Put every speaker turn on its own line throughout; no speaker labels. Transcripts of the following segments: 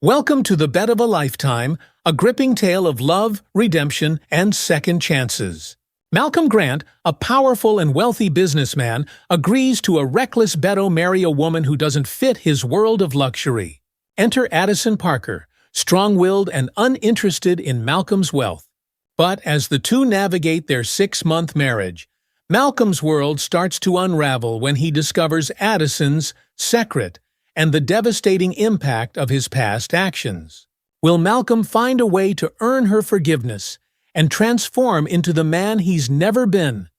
Welcome to The Bet of a Lifetime, a gripping tale of love, redemption, and second chances. Malcolm Grant, a powerful and wealthy businessman, agrees to a reckless bet to marry a woman who doesn't fit his world of luxury. Enter Addison Parker, strong-willed and uninterested in Malcolm's wealth. But as the two navigate their 6-month marriage, Malcolm's world starts to unravel when he discovers Addison's secret and the devastating impact of his past actions. Will Malcolm find a way to earn her forgiveness and transform into the man he's never been?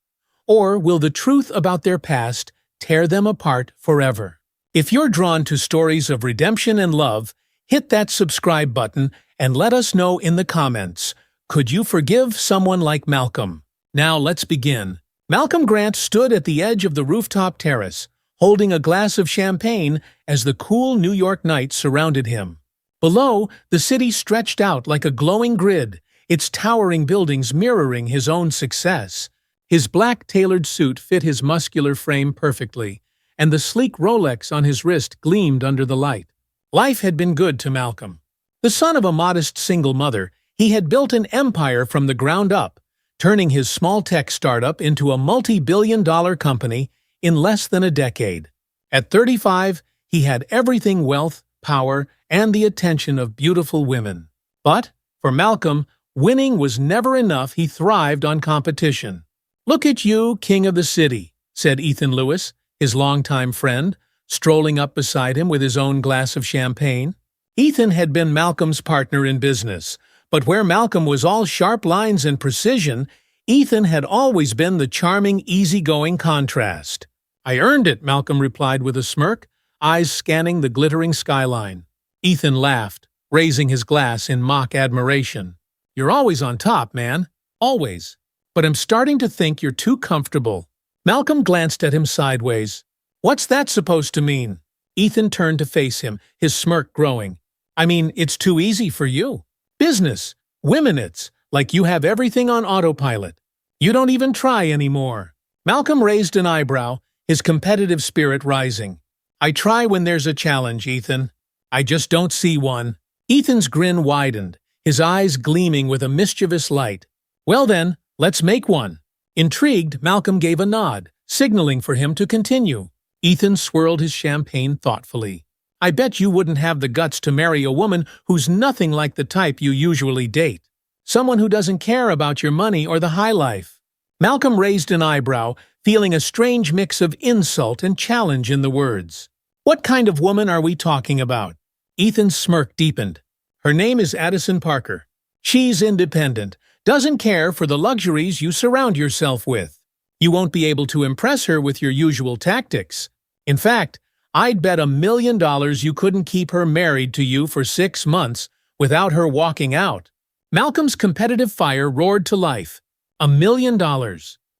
Or will the truth about their past tear them apart forever? If you're drawn to stories of redemption and love, hit that subscribe button and let us know in the comments. Could you forgive someone like Malcolm? Now let's begin. Malcolm Grant stood at the edge of the rooftop terrace, holding a glass of champagne as the cool New York night surrounded him. Below, the city stretched out like a glowing grid, its towering buildings mirroring his own success. His black tailored suit fit his muscular frame perfectly, and the sleek Rolex on his wrist gleamed under the light. Life had been good to Malcolm. The son of a modest single mother, he had built an empire from the ground up, turning his small tech startup into a multi-billion-dollar company in less than a decade. At 35, he had everything: wealth, power, and the attention of beautiful women. But, for Malcolm, winning was never enough. He thrived on competition. "Look at you, king of the city," said Ethan Lewis, his longtime friend, strolling up beside him with his own glass of champagne. Ethan had been Malcolm's partner in business, but where Malcolm was all sharp lines and precision, Ethan had always been the charming, easygoing contrast. "I earned it," Malcolm replied with a smirk, eyes scanning the glittering skyline. Ethan laughed, raising his glass in mock admiration. "You're always on top, man. Always. But I'm starting to think you're too comfortable." Malcolm glanced at him sideways. "What's that supposed to mean?" Ethan turned to face him, his smirk growing. "I mean, it's too easy for you. Business, women, it's like you have everything on autopilot. You don't even try anymore." Malcolm raised an eyebrow, his competitive spirit rising. "I try when there's a challenge, Ethan. I just don't see one." Ethan's grin widened, his eyes gleaming with a mischievous light. "Well then, let's make one." Intrigued, Malcolm gave a nod, signaling for him to continue. Ethan swirled his champagne thoughtfully. "I bet you wouldn't have the guts to marry a woman who's nothing like the type you usually date. Someone who doesn't care about your money or the high life." Malcolm raised an eyebrow, feeling a strange mix of insult and challenge in the words. "What kind of woman are we talking about?" Ethan's smirk deepened. "Her name is Addison Parker. She's independent, doesn't care for the luxuries you surround yourself with. You won't be able to impress her with your usual tactics. In fact, I'd bet $1 million you couldn't keep her married to you for 6 months without her walking out." Malcolm's competitive fire roared to life. $1 million.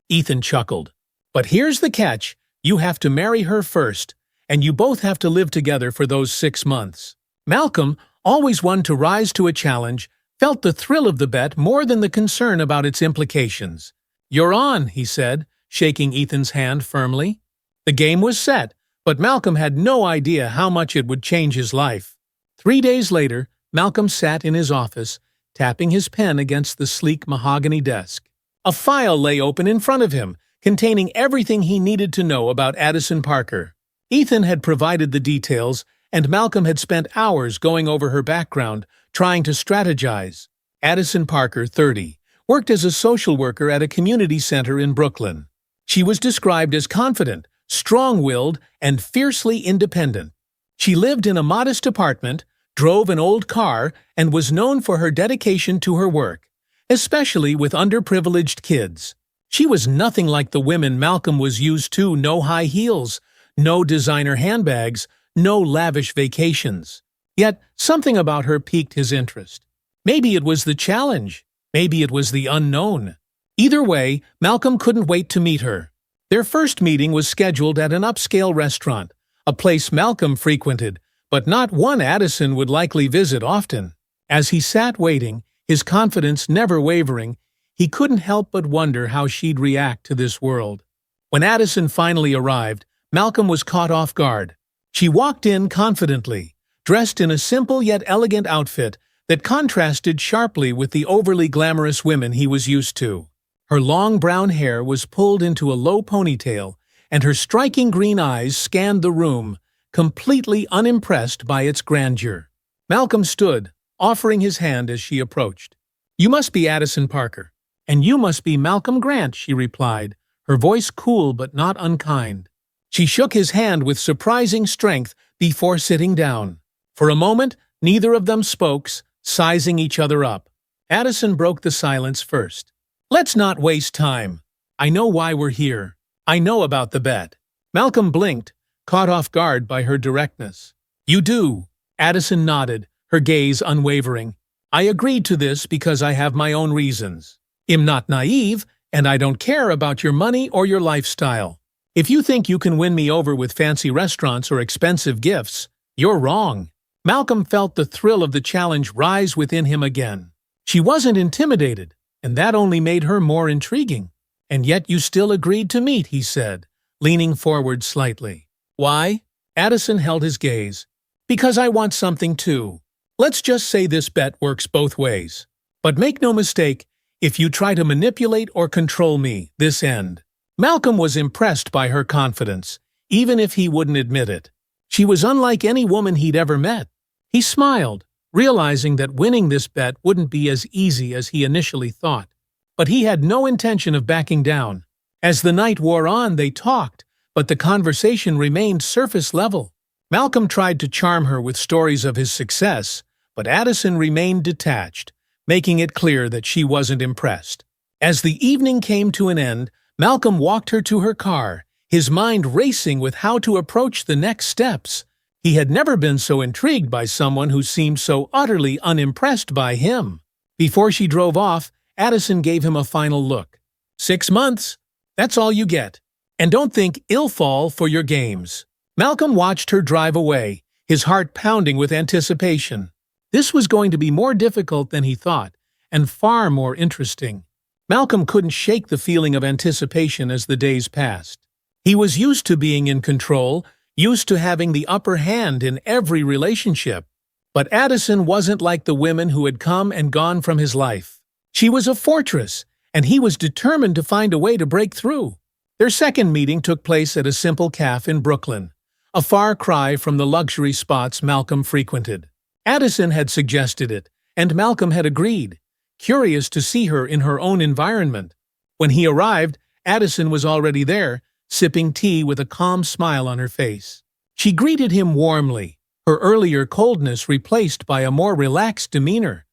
Ethan chuckled. "But here's the catch. You have to marry her first, and you both have to live together for those 6 months." Malcolm, always one to rise to a challenge, felt the thrill of the bet more than the concern about its implications. "You're on," he said, shaking Ethan's hand firmly. The game was set, but Malcolm had no idea how much it would change his life. 3 days later, Malcolm sat in his office, tapping his pen against the sleek mahogany desk. A file lay open in front of him, containing everything he needed to know about Addison Parker. Ethan had provided the details, and Malcolm had spent hours going over her background, trying to strategize. Addison Parker, 30, worked as a social worker at a community center in Brooklyn. She was described as confident, strong-willed, and fiercely independent. She lived in a modest apartment, drove an old car, and was known for her dedication to her work, especially with underprivileged kids. She was nothing like the women Malcolm was used to. No high heels, no designer handbags, no lavish vacations. Yet something about her piqued his interest. Maybe it was the challenge. Maybe it was the unknown. Either way, Malcolm couldn't wait to meet her. Their first meeting was scheduled at an upscale restaurant, a place Malcolm frequented, but not one Addison would likely visit often. As he sat waiting, his confidence never wavering, he couldn't help but wonder how she'd react to this world. When Addison finally arrived, Malcolm was caught off guard. She walked in confidently, dressed in a simple yet elegant outfit that contrasted sharply with the overly glamorous women he was used to. Her long brown hair was pulled into a low ponytail, and her striking green eyes scanned the room, completely unimpressed by its grandeur. Malcolm stood, offering his hand as she approached. "You must be Addison Parker." "And you must be Malcolm Grant," she replied, her voice cool but not unkind. She shook his hand with surprising strength before sitting down. For a moment, neither of them spoke, sizing each other up. Addison broke the silence first. "Let's not waste time. I know why we're here. I know about the bet." Malcolm blinked, caught off guard by her directness. "You do?" Addison nodded, her gaze unwavering. "I agreed to this because I have my own reasons. I'm not naive, and I don't care about your money or your lifestyle. If you think you can win me over with fancy restaurants or expensive gifts, you're wrong." Malcolm felt the thrill of the challenge rise within him again. She wasn't intimidated, and that only made her more intriguing. "And yet you still agreed to meet," he said, leaning forward slightly. "Why?" Addison held his gaze. "Because I want something too. Let's just say this bet works both ways. But make no mistake, if you try to manipulate or control me, this end." Malcolm was impressed by her confidence, even if he wouldn't admit it. She was unlike any woman he'd ever met. He smiled, realizing that winning this bet wouldn't be as easy as he initially thought. But he had no intention of backing down. As the night wore on, they talked, but the conversation remained surface level. Malcolm tried to charm her with stories of his success, but Addison remained detached, making it clear that she wasn't impressed. As the evening came to an end, Malcolm walked her to her car, his mind racing with how to approach the next steps. He had never been so intrigued by someone who seemed so utterly unimpressed by him. Before she drove off, Addison gave him a final look. 6 months. That's all you get. And don't think ill fall for your games." Malcolm watched her drive away, his heart pounding with anticipation. This was going to be more difficult than he thought, and far more interesting. Malcolm couldn't shake the feeling of anticipation as the days passed. He was used to being in control, used to having the upper hand in every relationship. But Addison wasn't like the women who had come and gone from his life. She was a fortress, and he was determined to find a way to break through. Their second meeting took place at a simple cafe in Brooklyn, a far cry from the luxury spots Malcolm frequented. Addison had suggested it, and Malcolm had agreed, curious to see her in her own environment. When he arrived, Addison was already there, sipping tea with a calm smile on her face. She greeted him warmly, her earlier coldness replaced by a more relaxed demeanor,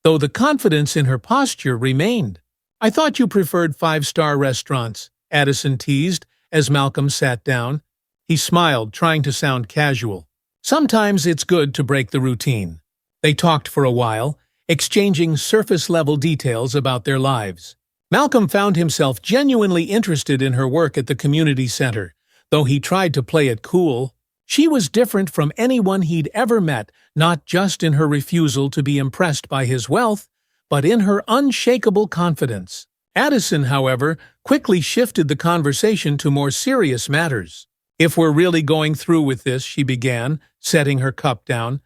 though the confidence in her posture remained. "I thought you preferred 5-star restaurants," Addison teased as Malcolm sat down. He smiled, trying to sound casual. "Sometimes it's good to break the routine." They talked for a while, exchanging surface-level details about their lives. Malcolm found himself genuinely interested in her work at the community center, though he tried to play it cool. She was different from anyone he'd ever met, not just in her refusal to be impressed by his wealth, but in her unshakable confidence. Addison, however, quickly shifted the conversation to more serious matters. "If we're really going through with this," she began, setting her cup down,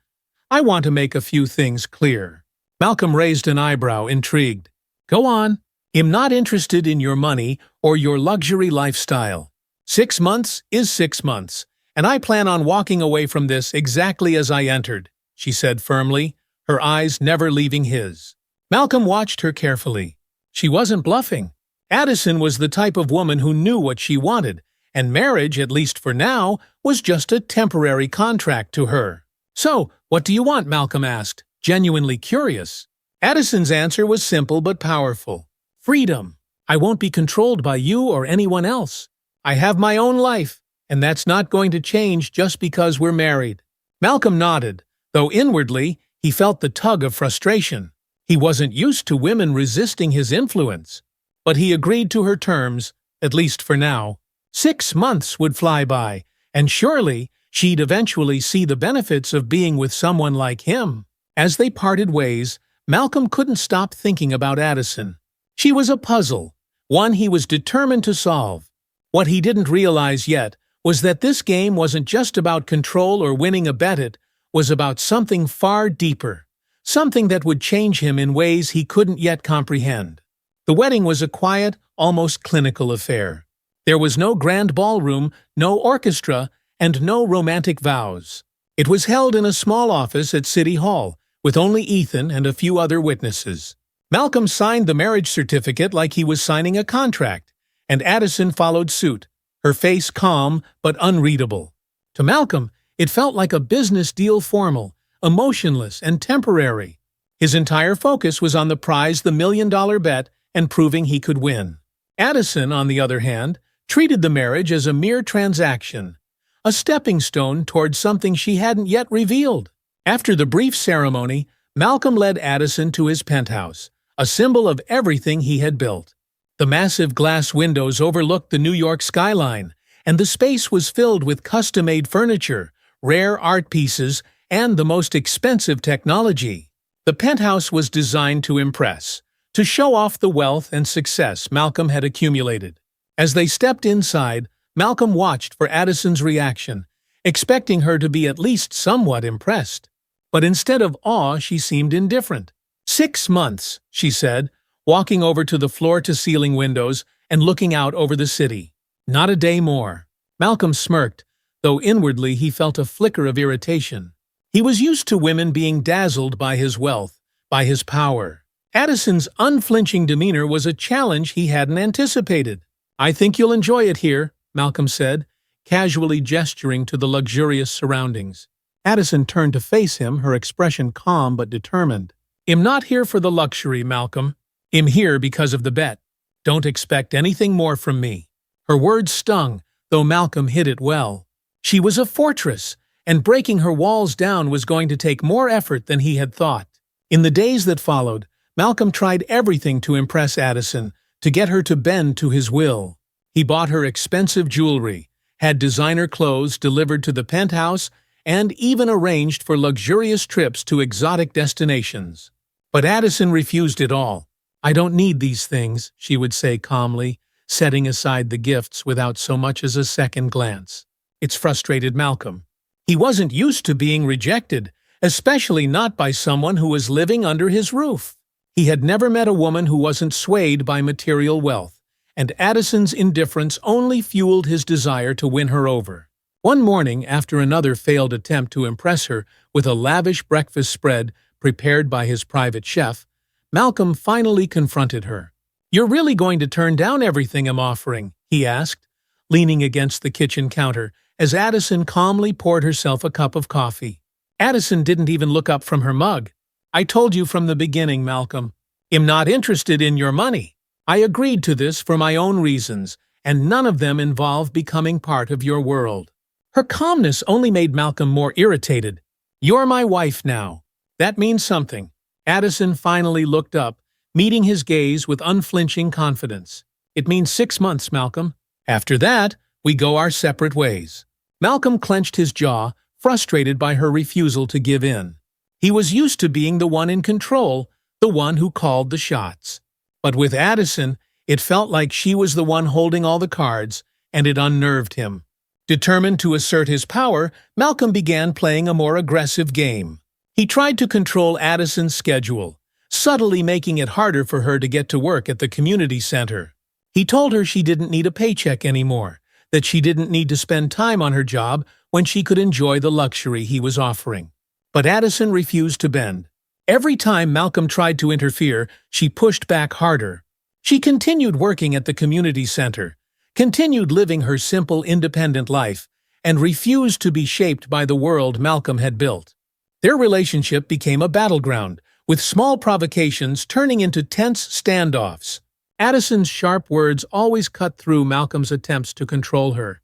"I want to make a few things clear." Malcolm raised an eyebrow, intrigued. "Go on." "I'm not interested in your money or your luxury lifestyle. 6 months is 6 months, and I plan on walking away from this exactly as I entered," she said firmly, her eyes never leaving his. Malcolm watched her carefully. She wasn't bluffing. Addison was the type of woman who knew what she wanted, and marriage, at least for now, was just a temporary contract to her. "So, what do you want?" Malcolm asked, genuinely curious. Addison's answer was simple but powerful. "Freedom. I won't be controlled by you or anyone else. I have my own life, and that's not going to change just because we're married." Malcolm nodded, though inwardly he felt the tug of frustration. He wasn't used to women resisting his influence. But he agreed to her terms, at least for now. 6 months would fly by, and surely she'd eventually see the benefits of being with someone like him. As they parted ways, Malcolm couldn't stop thinking about Addison. She was a puzzle, one he was determined to solve. What he didn't realize yet was that this game wasn't just about control or winning a bet. It was about something far deeper, something that would change him in ways he couldn't yet comprehend. The wedding was a quiet, almost clinical affair. There was no grand ballroom, no orchestra, and no romantic vows. It was held in a small office at City Hall, with only Ethan and a few other witnesses. Malcolm signed the marriage certificate like he was signing a contract, and Addison followed suit, her face calm but unreadable. To Malcolm, it felt like a business deal, formal, emotionless, and temporary. His entire focus was on the prize, the million-dollar bet, and proving he could win. Addison, on the other hand, treated the marriage as a mere transaction, a stepping stone towards something she hadn't yet revealed. After the brief ceremony, Malcolm led Addison to his penthouse, a symbol of everything he had built. The massive glass windows overlooked the New York skyline, and the space was filled with custom-made furniture, rare art pieces, and the most expensive technology. The penthouse was designed to impress, to show off the wealth and success Malcolm had accumulated. As they stepped inside, Malcolm watched for Addison's reaction, expecting her to be at least somewhat impressed. But instead of awe, she seemed indifferent. 6 months, she said, walking over to the floor-to-ceiling windows and looking out over the city. Not a day more. Malcolm smirked, though inwardly he felt a flicker of irritation. He was used to women being dazzled by his wealth, by his power. Addison's unflinching demeanor was a challenge he hadn't anticipated. "I think you'll enjoy it here," Malcolm said, casually gesturing to the luxurious surroundings. Addison turned to face him, her expression calm but determined. "I'm not here for the luxury, Malcolm. I'm here because of the bet. Don't expect anything more from me." Her words stung, though Malcolm hid it well. She was a fortress, and breaking her walls down was going to take more effort than he had thought. In the days that followed, Malcolm tried everything to impress Addison, to get her to bend to his will. He bought her expensive jewelry, had designer clothes delivered to the penthouse, and even arranged for luxurious trips to exotic destinations. But Addison refused it all. "I don't need these things," she would say calmly, setting aside the gifts without so much as a second glance. It frustrated Malcolm. He wasn't used to being rejected, especially not by someone who was living under his roof. He had never met a woman who wasn't swayed by material wealth, and Addison's indifference only fueled his desire to win her over. One morning, after another failed attempt to impress her with a lavish breakfast spread prepared by his private chef, Malcolm finally confronted her. "You're really going to turn down everything I'm offering?" he asked, leaning against the kitchen counter as Addison calmly poured herself a cup of coffee. Addison didn't even look up from her mug. "I told you from the beginning, Malcolm. I'm not interested in your money. I agreed to this for my own reasons, and none of them involve becoming part of your world." Her calmness only made Malcolm more irritated. "You're my wife now. That means something." Addison finally looked up, meeting his gaze with unflinching confidence. "It means 6 months, Malcolm. After that, we go our separate ways." Malcolm clenched his jaw, frustrated by her refusal to give in. He was used to being the one in control, the one who called the shots. But with Addison, it felt like she was the one holding all the cards, and it unnerved him. Determined to assert his power, Malcolm began playing a more aggressive game. He tried to control Addison's schedule, subtly making it harder for her to get to work at the community center. He told her she didn't need a paycheck anymore, that she didn't need to spend time on her job when she could enjoy the luxury he was offering. But Addison refused to bend. Every time Malcolm tried to interfere, she pushed back harder. She continued working at the community center, continued living her simple, independent life, and refused to be shaped by the world Malcolm had built. Their relationship became a battleground, with small provocations turning into tense standoffs. Addison's sharp words always cut through Malcolm's attempts to control her,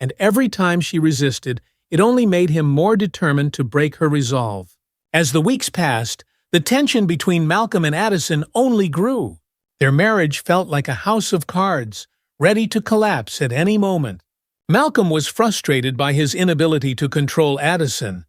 and every time she resisted, it only made him more determined to break her resolve. As the weeks passed, the tension between Malcolm and Addison only grew. Their marriage felt like a house of cards, ready to collapse at any moment. Malcolm was frustrated by his inability to control Addison,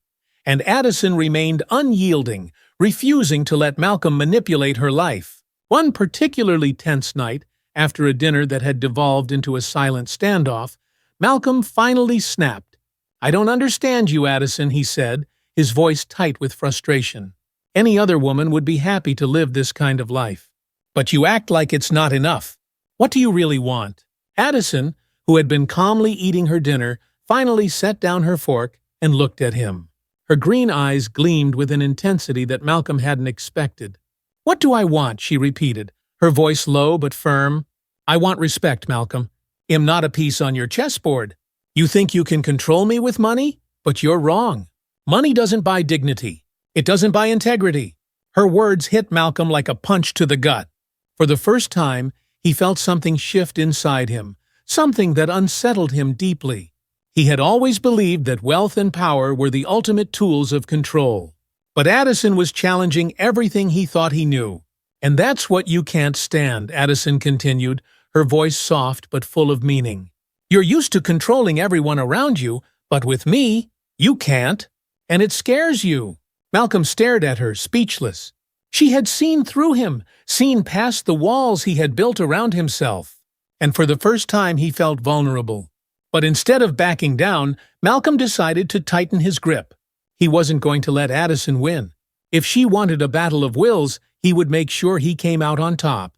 and Addison remained unyielding, refusing to let Malcolm manipulate her life. One particularly tense night, after a dinner that had devolved into a silent standoff, Malcolm finally snapped. "I don't understand you, Addison," he said, his voice tight with frustration. "Any other woman would be happy to live this kind of life. But you act like it's not enough. What do you really want?" Addison, who had been calmly eating her dinner, finally set down her fork and looked at him. Her green eyes gleamed with an intensity that Malcolm hadn't expected. "What do I want?" she repeated, her voice low but firm. "I want respect, Malcolm. I'm not a piece on your chessboard. You think you can control me with money? But you're wrong. Money doesn't buy dignity. It doesn't buy integrity." Her words hit Malcolm like a punch to the gut. For the first time, he felt something shift inside him, something that unsettled him deeply. He had always believed that wealth and power were the ultimate tools of control. But Addison was challenging everything he thought he knew. "And that's what you can't stand," Addison continued, her voice soft but full of meaning. "You're used to controlling everyone around you, but with me, you can't. And it scares you." Malcolm stared at her, speechless. She had seen through him, seen past the walls he had built around himself. And for the first time he felt vulnerable. But instead of backing down, Malcolm decided to tighten his grip. He wasn't going to let Addison win. If she wanted a battle of wills, he would make sure he came out on top.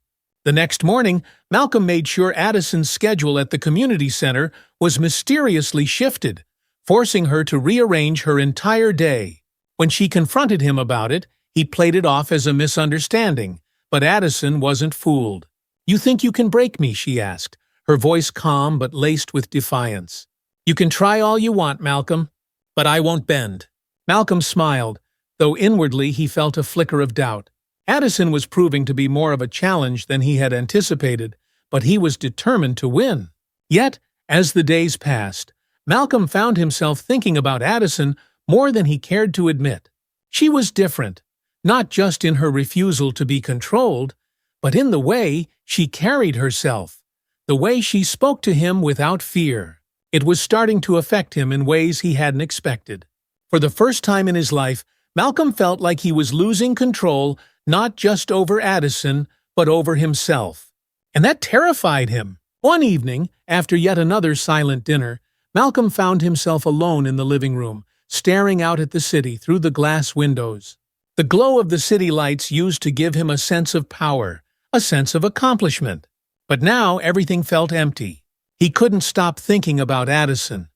The next morning, Malcolm made sure Addison's schedule at the community center was mysteriously shifted, forcing her to rearrange her entire day. When she confronted him about it, he played it off as a misunderstanding, but Addison wasn't fooled. "You think you can break me?" she asked, her voice calm but laced with defiance. "You can try all you want, Malcolm, but I won't bend." Malcolm smiled, though inwardly he felt a flicker of doubt. Addison was proving to be more of a challenge than he had anticipated, but he was determined to win. Yet, as the days passed, Malcolm found himself thinking about Addison more than he cared to admit. She was different, not just in her refusal to be controlled, but in the way she carried herself, the way she spoke to him without fear. It was starting to affect him in ways he hadn't expected. For the first time in his life, Malcolm felt like he was losing control not just over Addison, but over himself. And that terrified him. One evening, after yet another silent dinner, Malcolm found himself alone in the living room, staring out at the city through the glass windows. The glow of the city lights used to give him a sense of power, a sense of accomplishment. But now everything felt empty. He couldn't stop thinking about Addison,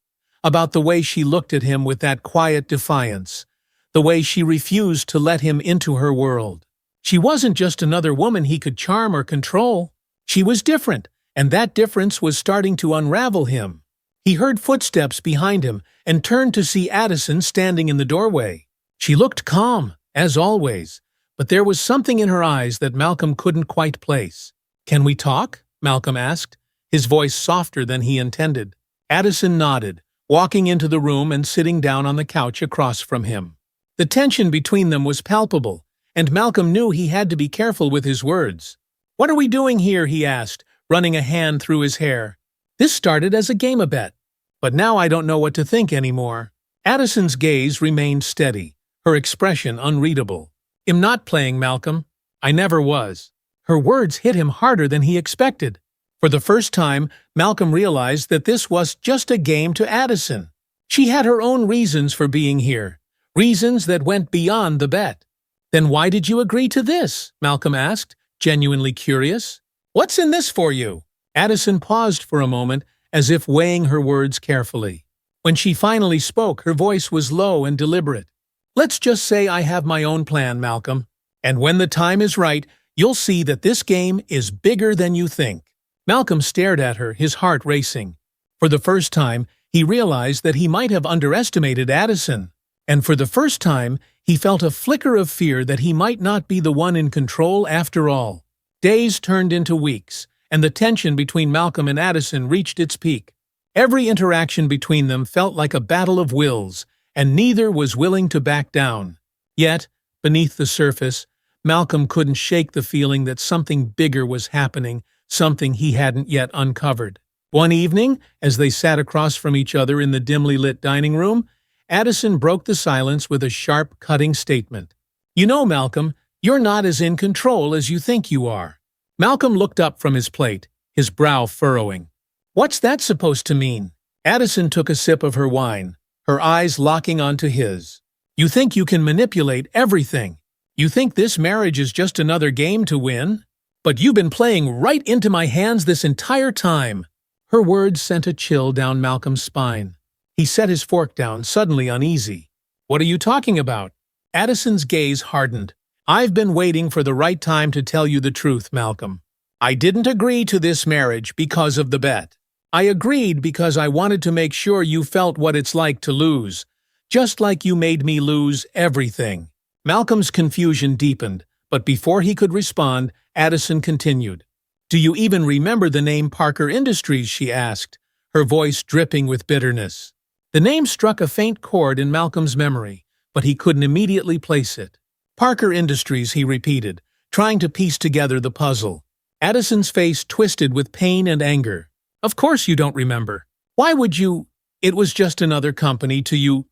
about the way she looked at him with that quiet defiance, the way she refused to let him into her world. She wasn't just another woman he could charm or control. She was different, and that difference was starting to unravel him. He heard footsteps behind him and turned to see Addison standing in the doorway. She looked calm, as always, but there was something in her eyes that Malcolm couldn't quite place. "Can we talk?" Malcolm asked, his voice softer than he intended. Addison nodded, walking into the room and sitting down on the couch across from him. The tension between them was palpable, and Malcolm knew he had to be careful with his words. "What are we doing here?" he asked, running a hand through his hair. "This started as a game a bet, but now I don't know what to think anymore." Addison's gaze remained steady, her expression unreadable. "I'm not playing, Malcolm. I never was." Her words hit him harder than he expected. For the first time, Malcolm realized that this was just a game to Addison. She had her own reasons for being here, reasons that went beyond the bet. "Then why did you agree to this?" Malcolm asked, genuinely curious. "What's in this for you?" Addison paused for a moment, as if weighing her words carefully. When she finally spoke, her voice was low and deliberate. "Let's just say I have my own plan, Malcolm. And when the time is right, you'll see that this game is bigger than you think." Malcolm stared at her, his heart racing. For the first time, he realized that he might have underestimated Addison. And for the first time, he felt a flicker of fear that he might not be the one in control after all. Days turned into weeks, and the tension between Malcolm and Addison reached its peak. Every interaction between them felt like a battle of wills, and neither was willing to back down. Yet, beneath the surface, Malcolm couldn't shake the feeling that something bigger was happening, something he hadn't yet uncovered. One evening, as they sat across from each other in the dimly lit dining room, Addison broke the silence with a sharp, cutting statement. "You know, Malcolm, you're not as in control as you think you are." Malcolm looked up from his plate, his brow furrowing. "What's that supposed to mean?" Addison took a sip of her wine, her eyes locking onto his. You think you can manipulate everything. You think this marriage is just another game to win? But you've been playing right into my hands this entire time." Her words sent a chill down Malcolm's spine. He set his fork down, suddenly uneasy. "What are you talking about?" Addison's gaze hardened. "I've been waiting for the right time to tell you the truth, Malcolm. I didn't agree to this marriage because of the bet. I agreed because I wanted to make sure you felt what it's like to lose, just like you made me lose everything." Malcolm's confusion deepened, but before he could respond, Addison continued. "Do you even remember the name Parker Industries?" she asked, her voice dripping with bitterness. The name struck a faint chord in Malcolm's memory, but he couldn't immediately place it. "Parker Industries," he repeated, trying to piece together the puzzle. Addison's face twisted with pain and anger. "Of course you don't remember. Why would you? It was just another company to you.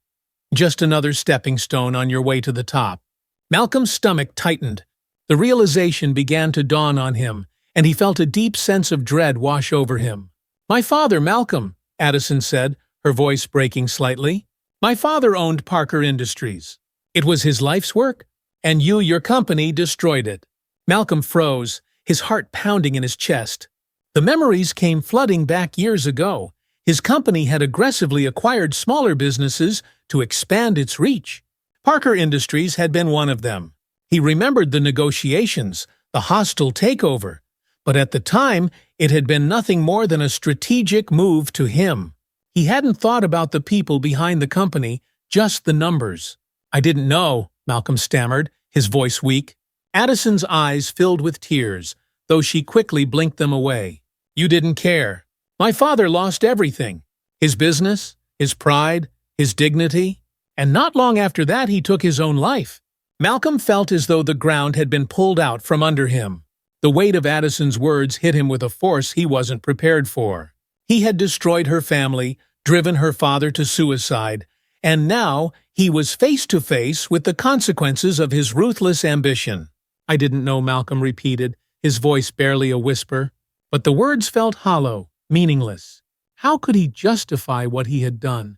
Just another stepping stone on your way to the top." Malcolm's stomach tightened. The realization began to dawn on him, and he felt a deep sense of dread wash over him. "My father, Malcolm," Addison said, her voice breaking slightly. "My father owned Parker Industries. It was his life's work, and your company, destroyed it." Malcolm froze, his heart pounding in his chest. The memories came flooding back years ago. His company had aggressively acquired smaller businesses to expand its reach. Parker Industries had been one of them. He remembered the negotiations, the hostile takeover, but at the time it had been nothing more than a strategic move to him. He hadn't thought about the people behind the company, just the numbers. "I didn't know," Malcolm stammered, his voice weak. Addison's eyes filled with tears, though she quickly blinked them away. "You didn't care. My father lost everything. His business, his pride, his dignity, and not long after that he took his own life." Malcolm felt as though the ground had been pulled out from under him. The weight of Addison's words hit him with a force he wasn't prepared for. He had destroyed her family, driven her father to suicide, and now he was face to face with the consequences of his ruthless ambition. "I didn't know," Malcolm repeated, his voice barely a whisper. But the words felt hollow, meaningless. How could he justify what he had done?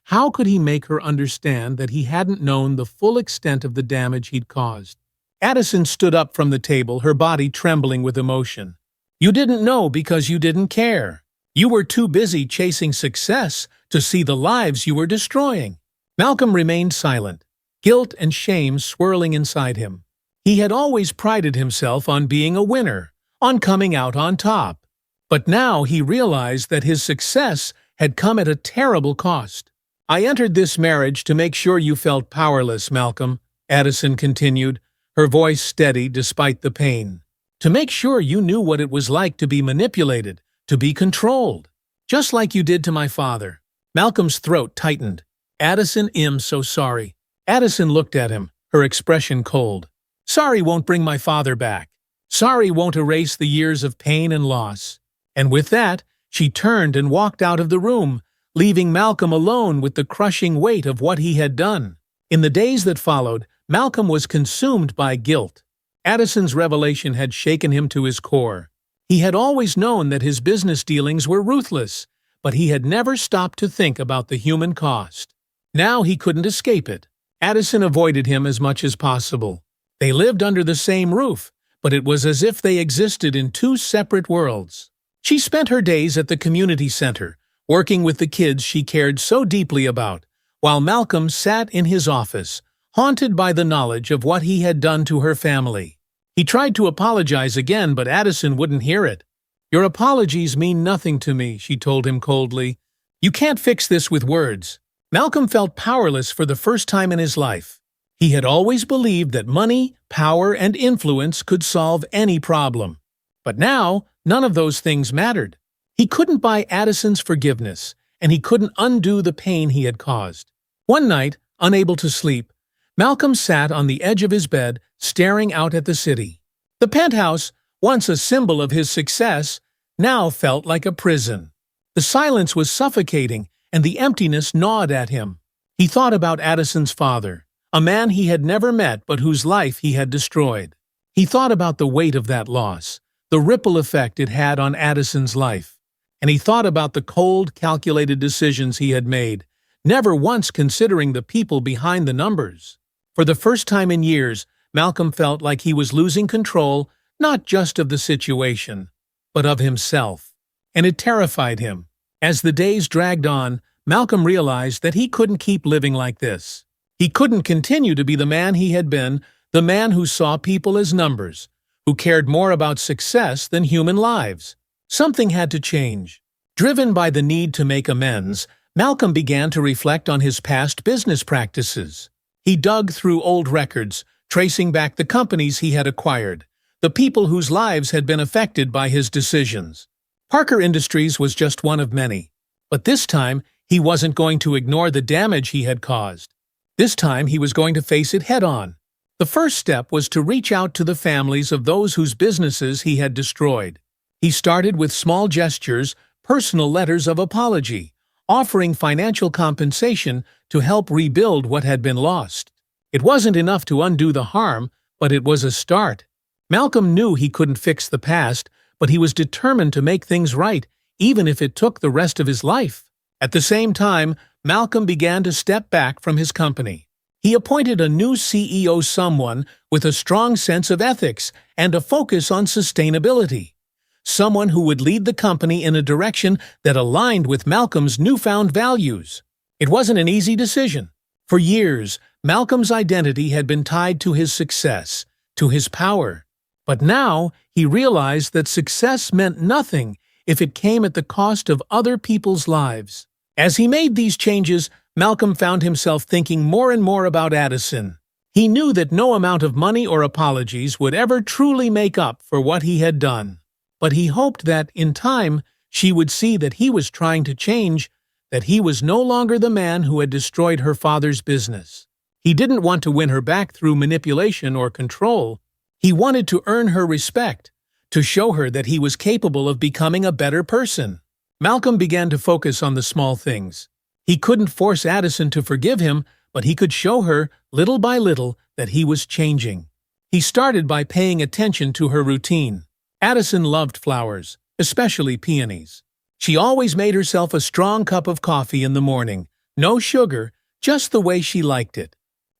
How could he make her understand that he hadn't known the full extent of the damage he'd caused? Addison stood up from the table, her body trembling with emotion. "You didn't know because you didn't care. You were too busy chasing success to see the lives you were destroying." Malcolm remained silent, guilt and shame swirling inside him. He had always prided himself on being a winner, on coming out on top. But now he realized that his success had come at a terrible cost. "I entered this marriage to make sure you felt powerless, Malcolm," Addison continued, her voice steady despite the pain. "To make sure you knew what it was like to be manipulated, to be controlled. Just like you did to my father." Malcolm's throat tightened. "Addison, I'm so sorry." Addison looked at him, her expression cold. "Sorry won't bring my father back. Sorry won't erase the years of pain and loss." And with that, she turned and walked out of the room, leaving Malcolm alone with the crushing weight of what he had done. In the days that followed, Malcolm was consumed by guilt. Addison's revelation had shaken him to his core. He had always known that his business dealings were ruthless, but he had never stopped to think about the human cost. Now he couldn't escape it. Addison avoided him as much as possible. They lived under the same roof, but it was as if they existed in two separate worlds. She spent her days at the community center, working with the kids she cared so deeply about, while Malcolm sat in his office, haunted by the knowledge of what he had done to her family. He tried to apologize again, but Addison wouldn't hear it. "Your apologies mean nothing to me," she told him coldly. "You can't fix this with words." Malcolm felt powerless for the first time in his life. He had always believed that money, power, and influence could solve any problem. But now, none of those things mattered. He couldn't buy Addison's forgiveness, and he couldn't undo the pain he had caused. One night, unable to sleep, Malcolm sat on the edge of his bed, staring out at the city. The penthouse, once a symbol of his success, now felt like a prison. The silence was suffocating, and the emptiness gnawed at him. He thought about Addison's father, a man he had never met but whose life he had destroyed. He thought about the weight of that loss, the ripple effect it had on Addison's life. And he thought about the cold, calculated decisions he had made, never once considering the people behind the numbers. For the first time in years, Malcolm felt like he was losing control not just of the situation, but of himself. And it terrified him. As the days dragged on, Malcolm realized that he couldn't keep living like this. He couldn't continue to be the man he had been, the man who saw people as numbers, who cared more about success than human lives. Something had to change. Driven by the need to make amends, Malcolm began to reflect on his past business practices. He dug through old records, tracing back the companies he had acquired, the people whose lives had been affected by his decisions. Parker Industries was just one of many. But this time, he wasn't going to ignore the damage he had caused. This time, he was going to face it head-on. The first step was to reach out to the families of those whose businesses he had destroyed. He started with small gestures, personal letters of apology, offering financial compensation to help rebuild what had been lost. It wasn't enough to undo the harm, but it was a start. Malcolm knew he couldn't fix the past, but he was determined to make things right, even if it took the rest of his life. At the same time, Malcolm began to step back from his company. He appointed a new CEO, someone with a strong sense of ethics and a focus on sustainability. Someone who would lead the company in a direction that aligned with Malcolm's newfound values. It wasn't an easy decision. For years, Malcolm's identity had been tied to his success, to his power. But now, he realized that success meant nothing if it came at the cost of other people's lives. As he made these changes, Malcolm found himself thinking more and more about Addison. He knew that no amount of money or apologies would ever truly make up for what he had done. But he hoped that, in time, she would see that he was trying to change, that he was no longer the man who had destroyed her father's business. He didn't want to win her back through manipulation or control. He wanted to earn her respect, to show her that he was capable of becoming a better person. Malcolm began to focus on the small things. He couldn't force Addison to forgive him, but he could show her, little by little, that he was changing. He started by paying attention to her routine. Addison loved flowers, especially peonies. She always made herself a strong cup of coffee in the morning, no sugar, just the way she liked it.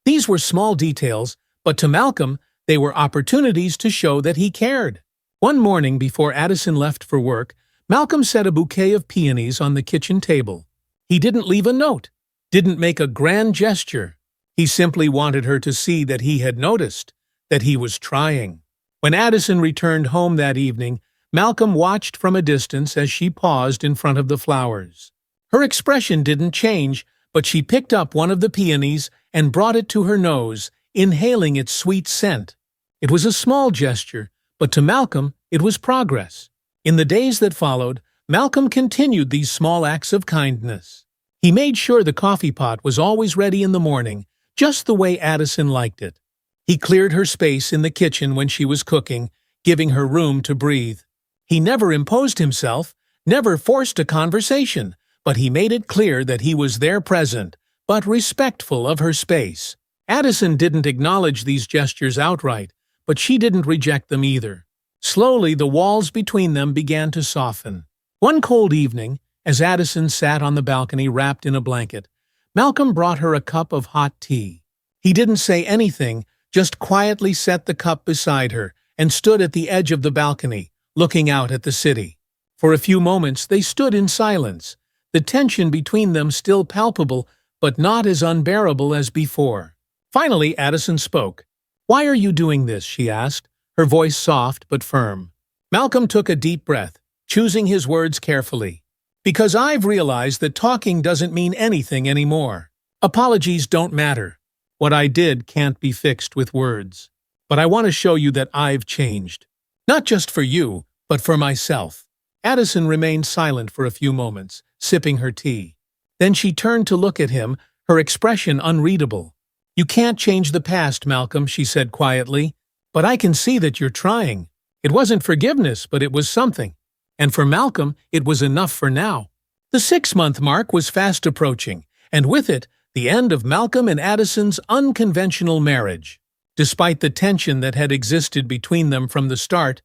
These were small details, but to Malcolm, they were opportunities to show that he cared. One morning before Addison left for work, Malcolm set a bouquet of peonies on the kitchen table. He didn't leave a note, didn't make a grand gesture. He simply wanted her to see that he had noticed, that he was trying. When Addison returned home that evening, Malcolm watched from a distance as she paused in front of the flowers. Her expression didn't change, but she picked up one of the peonies and brought it to her nose, inhaling its sweet scent. It was a small gesture, but to Malcolm, it was progress. In the days that followed, Malcolm continued these small acts of kindness. He made sure the coffee pot was always ready in the morning, just the way Addison liked it. He cleared her space in the kitchen when she was cooking, giving her room to breathe. He never imposed himself, never forced a conversation, but he made it clear that he was there present, but respectful of her space. Addison didn't acknowledge these gestures outright, but she didn't reject them either. Slowly, the walls between them began to soften. One cold evening, as Addison sat on the balcony wrapped in a blanket, Malcolm brought her a cup of hot tea. He didn't say anything, just quietly set the cup beside her and stood at the edge of the balcony, looking out at the city. For a few moments, they stood in silence, the tension between them still palpable, but not as unbearable as before. Finally, Addison spoke. "Why are you doing this?" she asked, her voice soft but firm. Malcolm took a deep breath, choosing his words carefully. "Because I've realized that talking doesn't mean anything anymore. Apologies don't matter. What I did can't be fixed with words. But I want to show you that I've changed. Not just for you, but for myself." Addison remained silent for a few moments, sipping her tea. Then she turned to look at him, her expression unreadable. "You can't change the past, Malcolm," she said quietly. "But I can see that you're trying. It wasn't forgiveness, but it was something. And for Malcolm, it was enough for now." The 6-month mark was fast approaching, and with it, the end of Malcolm and Addison's unconventional marriage. Despite the tension that had existed between them from the start,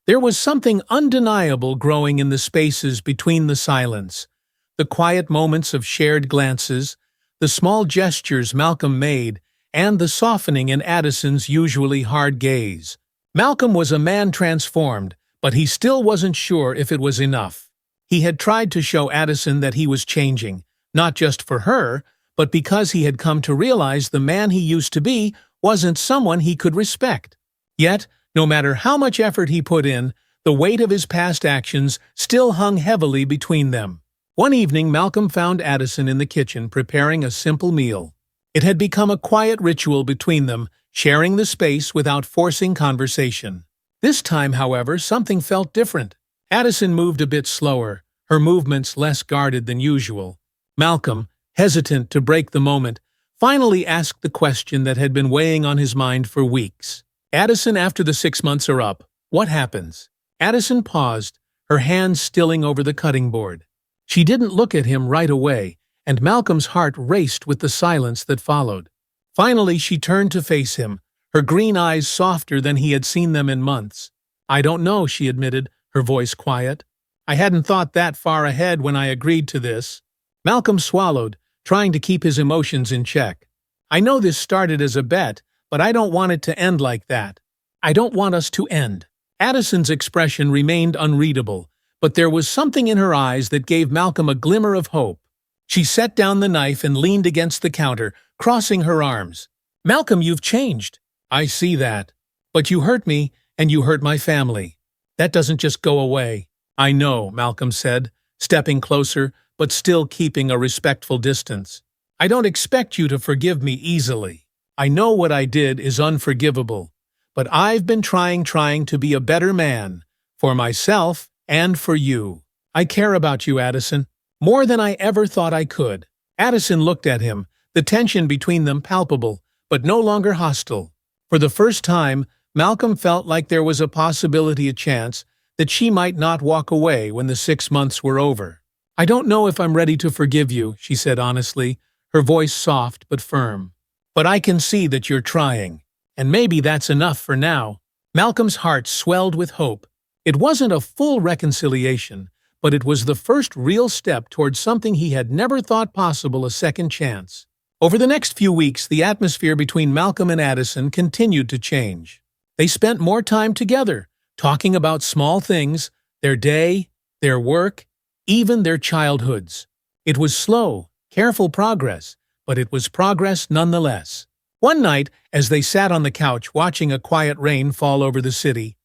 there was something undeniable growing in the spaces between the silence. The quiet moments of shared glances, the small gestures Malcolm made, and the softening in Addison's usually hard gaze. Malcolm was a man transformed, but he still wasn't sure if it was enough. He had tried to show Addison that he was changing, not just for her, but because he had come to realize the man he used to be wasn't someone he could respect. Yet, no matter how much effort he put in, the weight of his past actions still hung heavily between them. One evening, Malcolm found Addison in the kitchen preparing a simple meal. It had become a quiet ritual between them, sharing the space without forcing conversation. This time, however, something felt different. Addison moved a bit slower, her movements less guarded than usual. Malcolm, hesitant to break the moment, finally asked the question that had been weighing on his mind for weeks. "Addison, after the 6 months are up, what happens?" Addison paused, her hands stilling over the cutting board. She didn't look at him right away, and Malcolm's heart raced with the silence that followed. Finally, she turned to face him, her green eyes softer than he had seen them in months. "I don't know," she admitted, her voice quiet. "I hadn't thought that far ahead when I agreed to this." Malcolm swallowed, trying to keep his emotions in check. "I know this started as a bet, but I don't want it to end like that. I don't want us to end." Addison's expression remained unreadable, but there was something in her eyes that gave Malcolm a glimmer of hope. She set down the knife and leaned against the counter, crossing her arms. "Malcolm, you've changed." "I see that. But you hurt me, and you hurt my family. That doesn't just go away." "I know," Malcolm said, stepping closer, but still keeping a respectful distance. "I don't expect you to forgive me easily. I know what I did is unforgivable. But I've been trying to be a better man, for myself and for you. I care about you, Addison, more than I ever thought I could." Addison looked at him, the tension between them palpable, but no longer hostile. For the first time, Malcolm felt like there was a possibility, a chance, that she might not walk away when the 6 months were over. "I don't know if I'm ready to forgive you," she said honestly, her voice soft but firm. "But I can see that you're trying. And maybe that's enough for now." Malcolm's heart swelled with hope. It wasn't a full reconciliation, but it was the first real step towards something he had never thought possible, a second chance. Over the next few weeks, the atmosphere between Malcolm and Addison continued to change. They spent more time together, talking about small things, their day, their work, even their childhoods. It was slow, careful progress, but it was progress nonetheless. One night, as they sat on the couch watching a quiet rain fall over the city,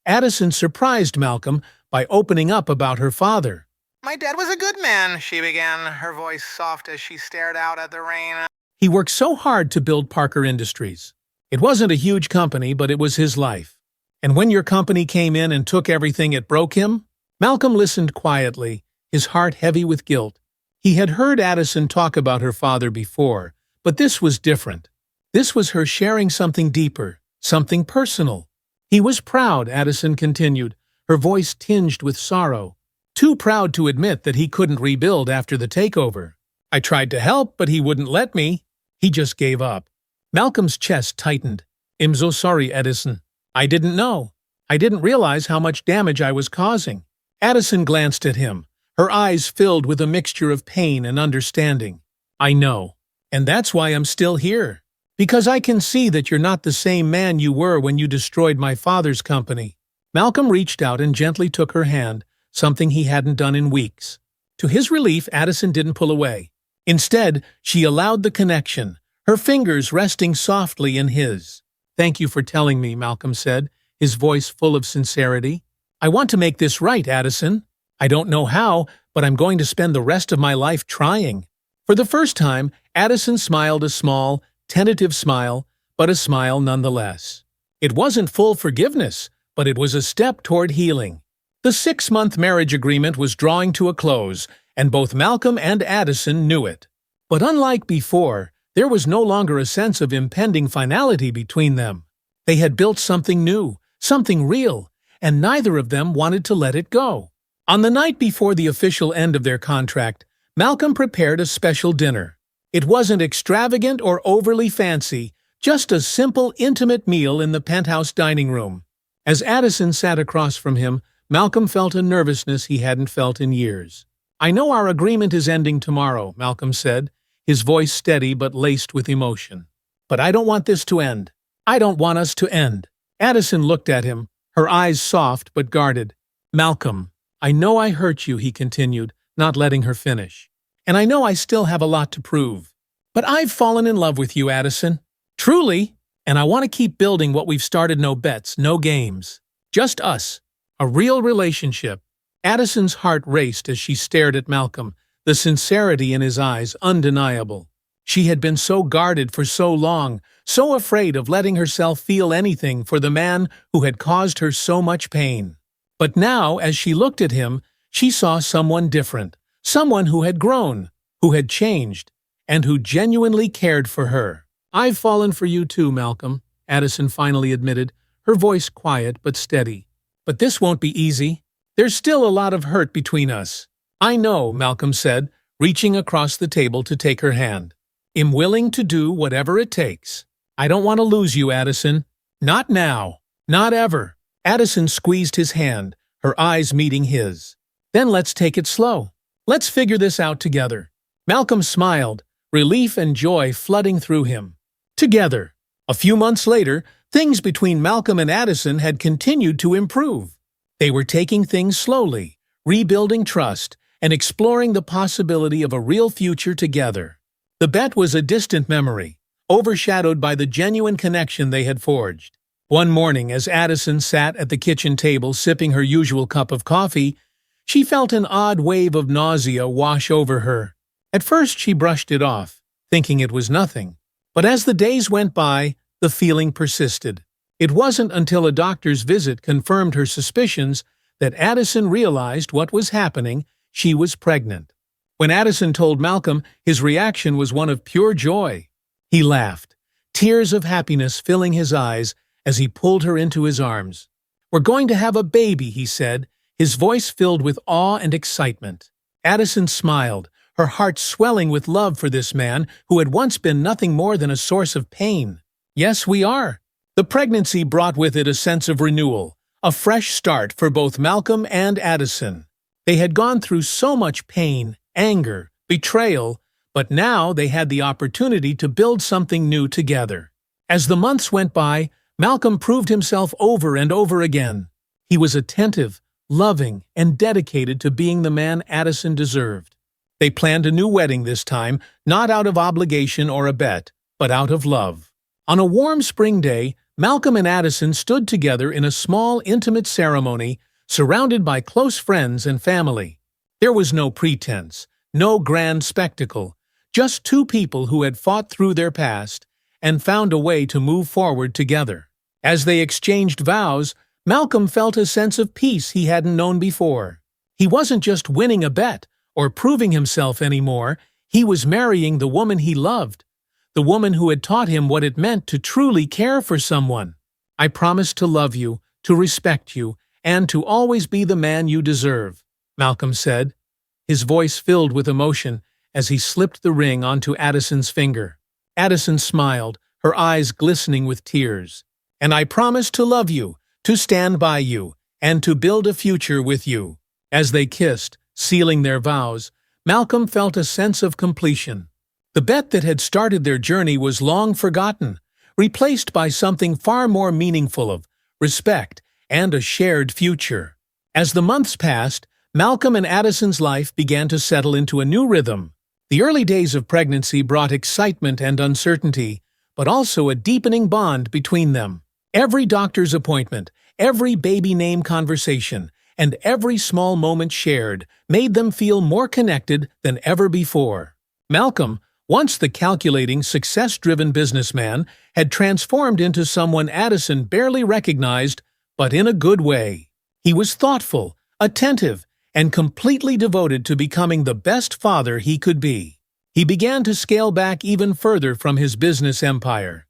Addison surprised Malcolm by opening up about her father.
"My dad was a good man," she began, her voice soft as she stared out at the rain.
"He worked so hard to build Parker Industries. It wasn't a huge company, but it was his life. And when your company came in and took everything, it broke him?" Malcolm listened quietly, his heart heavy with guilt. He had heard Addison talk about her father before, but this was different. This was her sharing something deeper, something personal. "He was proud," Addison continued, her voice tinged with sorrow. "Too proud to admit that he couldn't rebuild after the takeover. I tried to help, but he wouldn't let me. He just gave up." Malcolm's chest tightened. "I'm so sorry, Addison. I didn't know. I didn't realize how much damage I was causing." Addison glanced at him, her eyes filled with a mixture of pain and understanding. "I know. And that's why I'm still here. Because I can see that you're not the same man you were when you destroyed my father's company." Malcolm reached out and gently took her hand, something he hadn't done in weeks. To his relief, Addison didn't pull away. Instead, she allowed the connection, her fingers resting softly in his. "Thank you for telling me," Malcolm said, his voice full of sincerity. "I want to make this right, Addison. I don't know how, but I'm going to spend the rest of my life trying." For the first time, Addison smiled, a small, tentative smile, but a smile nonetheless. It wasn't full forgiveness, but it was a step toward healing. The 6-month marriage agreement was drawing to a close, and both Malcolm and Addison knew it. But unlike before, there was no longer a sense of impending finality between them. They had built something new, something real, and neither of them wanted to let it go. On the night before the official end of their contract, Malcolm prepared a special dinner. It wasn't extravagant or overly fancy, just a simple, intimate meal in the penthouse dining room. As Addison sat across from him, Malcolm felt a nervousness he hadn't felt in years. I know our agreement is ending tomorrow, Malcolm said, his voice steady but laced with emotion. But I don't want this to end. I don't want us to end. Addison looked at him, her eyes soft but guarded. Malcolm, I know I hurt you, he continued, not letting her finish. And I know I still have a lot to prove. But I've fallen in love with you, Addison. Truly. And I want to keep building what we've started. No bets, no games. Just us. A real relationship. Addison's heart raced as she stared at Malcolm, the sincerity in his eyes undeniable. She had been so guarded for so long, so afraid of letting herself feel anything for the man who had caused her so much pain. But now, as she looked at him, she saw someone different, someone who had grown, who had changed, and who genuinely cared for her. I've fallen for you too, Malcolm, Addison finally admitted, her voice quiet but steady. But this won't be easy. There's still a lot of hurt between us. I know, Malcolm said, reaching across the table to take her hand. I'm willing to do whatever it takes. I don't want to lose you, Addison. Not now. Not ever. Addison squeezed his hand, her eyes meeting his. Then let's take it slow. Let's figure this out together. Malcolm smiled, relief and joy flooding through him. Together. A few months later, things between Malcolm and Addison had continued to improve. They were taking things slowly, rebuilding trust, and exploring the possibility of a real future together. The bet was a distant memory, overshadowed by the genuine connection they had forged. One morning, as Addison sat at the kitchen table sipping her usual cup of coffee, she felt an odd wave of nausea wash over her. At first, she brushed it off, thinking it was nothing. But as the days went by, the feeling persisted. It wasn't until a doctor's visit confirmed her suspicions that Addison realized what was happening. She was pregnant. When Addison told Malcolm, his reaction was one of pure joy. He laughed, tears of happiness filling his eyes as he pulled her into his arms. We're going to have a baby, he said, his voice filled with awe and excitement. Addison smiled, her heart swelling with love for this man who had once been nothing more than a source of pain. Yes, we are. The pregnancy brought with it a sense of renewal, a fresh start for both Malcolm and Addison. They had gone through so much pain, anger, betrayal, but now they had the opportunity to build something new together. As the months went by, Malcolm proved himself over and over again. He was attentive, loving, and dedicated to being the man Addison deserved. They planned a new wedding this time, not out of obligation or a bet, but out of love. On a warm spring day, Malcolm and Addison stood together in a small, intimate ceremony, surrounded by close friends and family. There was no pretense, no grand spectacle, just two people who had fought through their past and found a way to move forward together. As they exchanged vows, Malcolm felt a sense of peace he hadn't known before. He wasn't just winning a bet or proving himself anymore, he was marrying the woman he loved, the woman who had taught him what it meant to truly care for someone. I promise to love you, to respect you, and to always be the man you deserve, Malcolm said, his voice filled with emotion as he slipped the ring onto Addison's finger. Addison smiled, her eyes glistening with tears. And I promise to love you, to stand by you, and to build a future with you. As they kissed, sealing their vows, Malcolm felt a sense of completion. The bet that had started their journey was long forgotten, replaced by something far more meaningful of respect and a shared future. As the months passed, Malcolm and Addison's life began to settle into a new rhythm. The early days of pregnancy brought excitement and uncertainty, but also a deepening bond between them. Every doctor's appointment, every baby name conversation, and every small moment shared made them feel more connected than ever before. Malcolm, once the calculating, success-driven businessman, had transformed into someone Addison barely recognized, but in a good way. He was thoughtful, attentive, and completely devoted to becoming the best father he could be. He began to scale back even further from his business empire,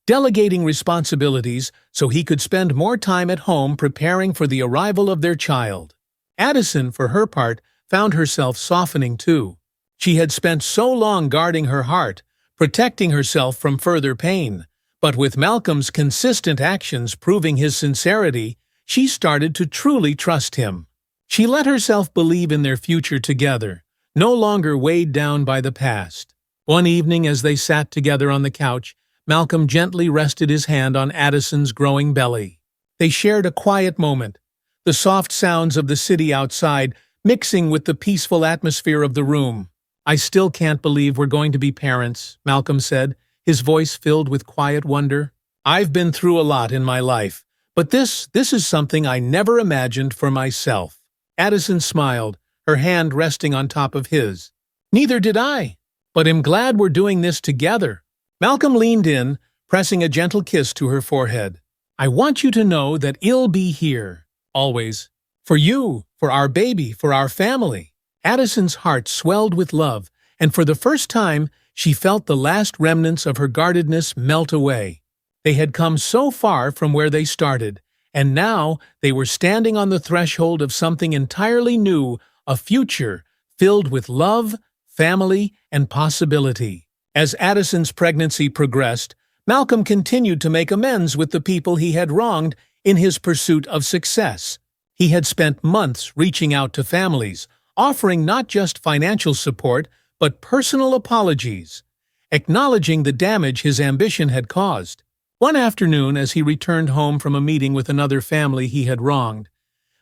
delegating responsibilities so he could spend more time at home preparing for the arrival of their child. Addison, for her part, found herself softening too. She had spent so long guarding her heart, protecting herself from further pain, but with Malcolm's consistent actions proving his sincerity, she started to truly trust him. She let herself believe in their future together, no longer weighed down by the past. One evening, as they sat together on the couch, Malcolm gently rested his hand on Addison's growing belly. They shared a quiet moment, the soft sounds of the city outside mixing with the peaceful atmosphere of the room. "I still can't believe we're going to be parents," Malcolm said, his voice filled with quiet wonder. "I've been through a lot in my life, but this is something I never imagined for myself." Addison smiled, her hand resting on top of his. "Neither did I, but I'm glad we're doing this together." Malcolm leaned in, pressing a gentle kiss to her forehead. "I want you to know that I'll be here, always. For you, for our baby, for our family." Addison's heart swelled with love, and for the first time, she felt the last remnants of her guardedness melt away. They had come so far from where they started, and now they were standing on the threshold of something entirely new, a future filled with love, family, and possibility. As Addison's pregnancy progressed, Malcolm continued to make amends with the people he had wronged in his pursuit of success. He had spent months reaching out to families, offering not just financial support, but personal apologies, acknowledging the damage his ambition had caused. One afternoon, as he returned home from a meeting with another family he had wronged,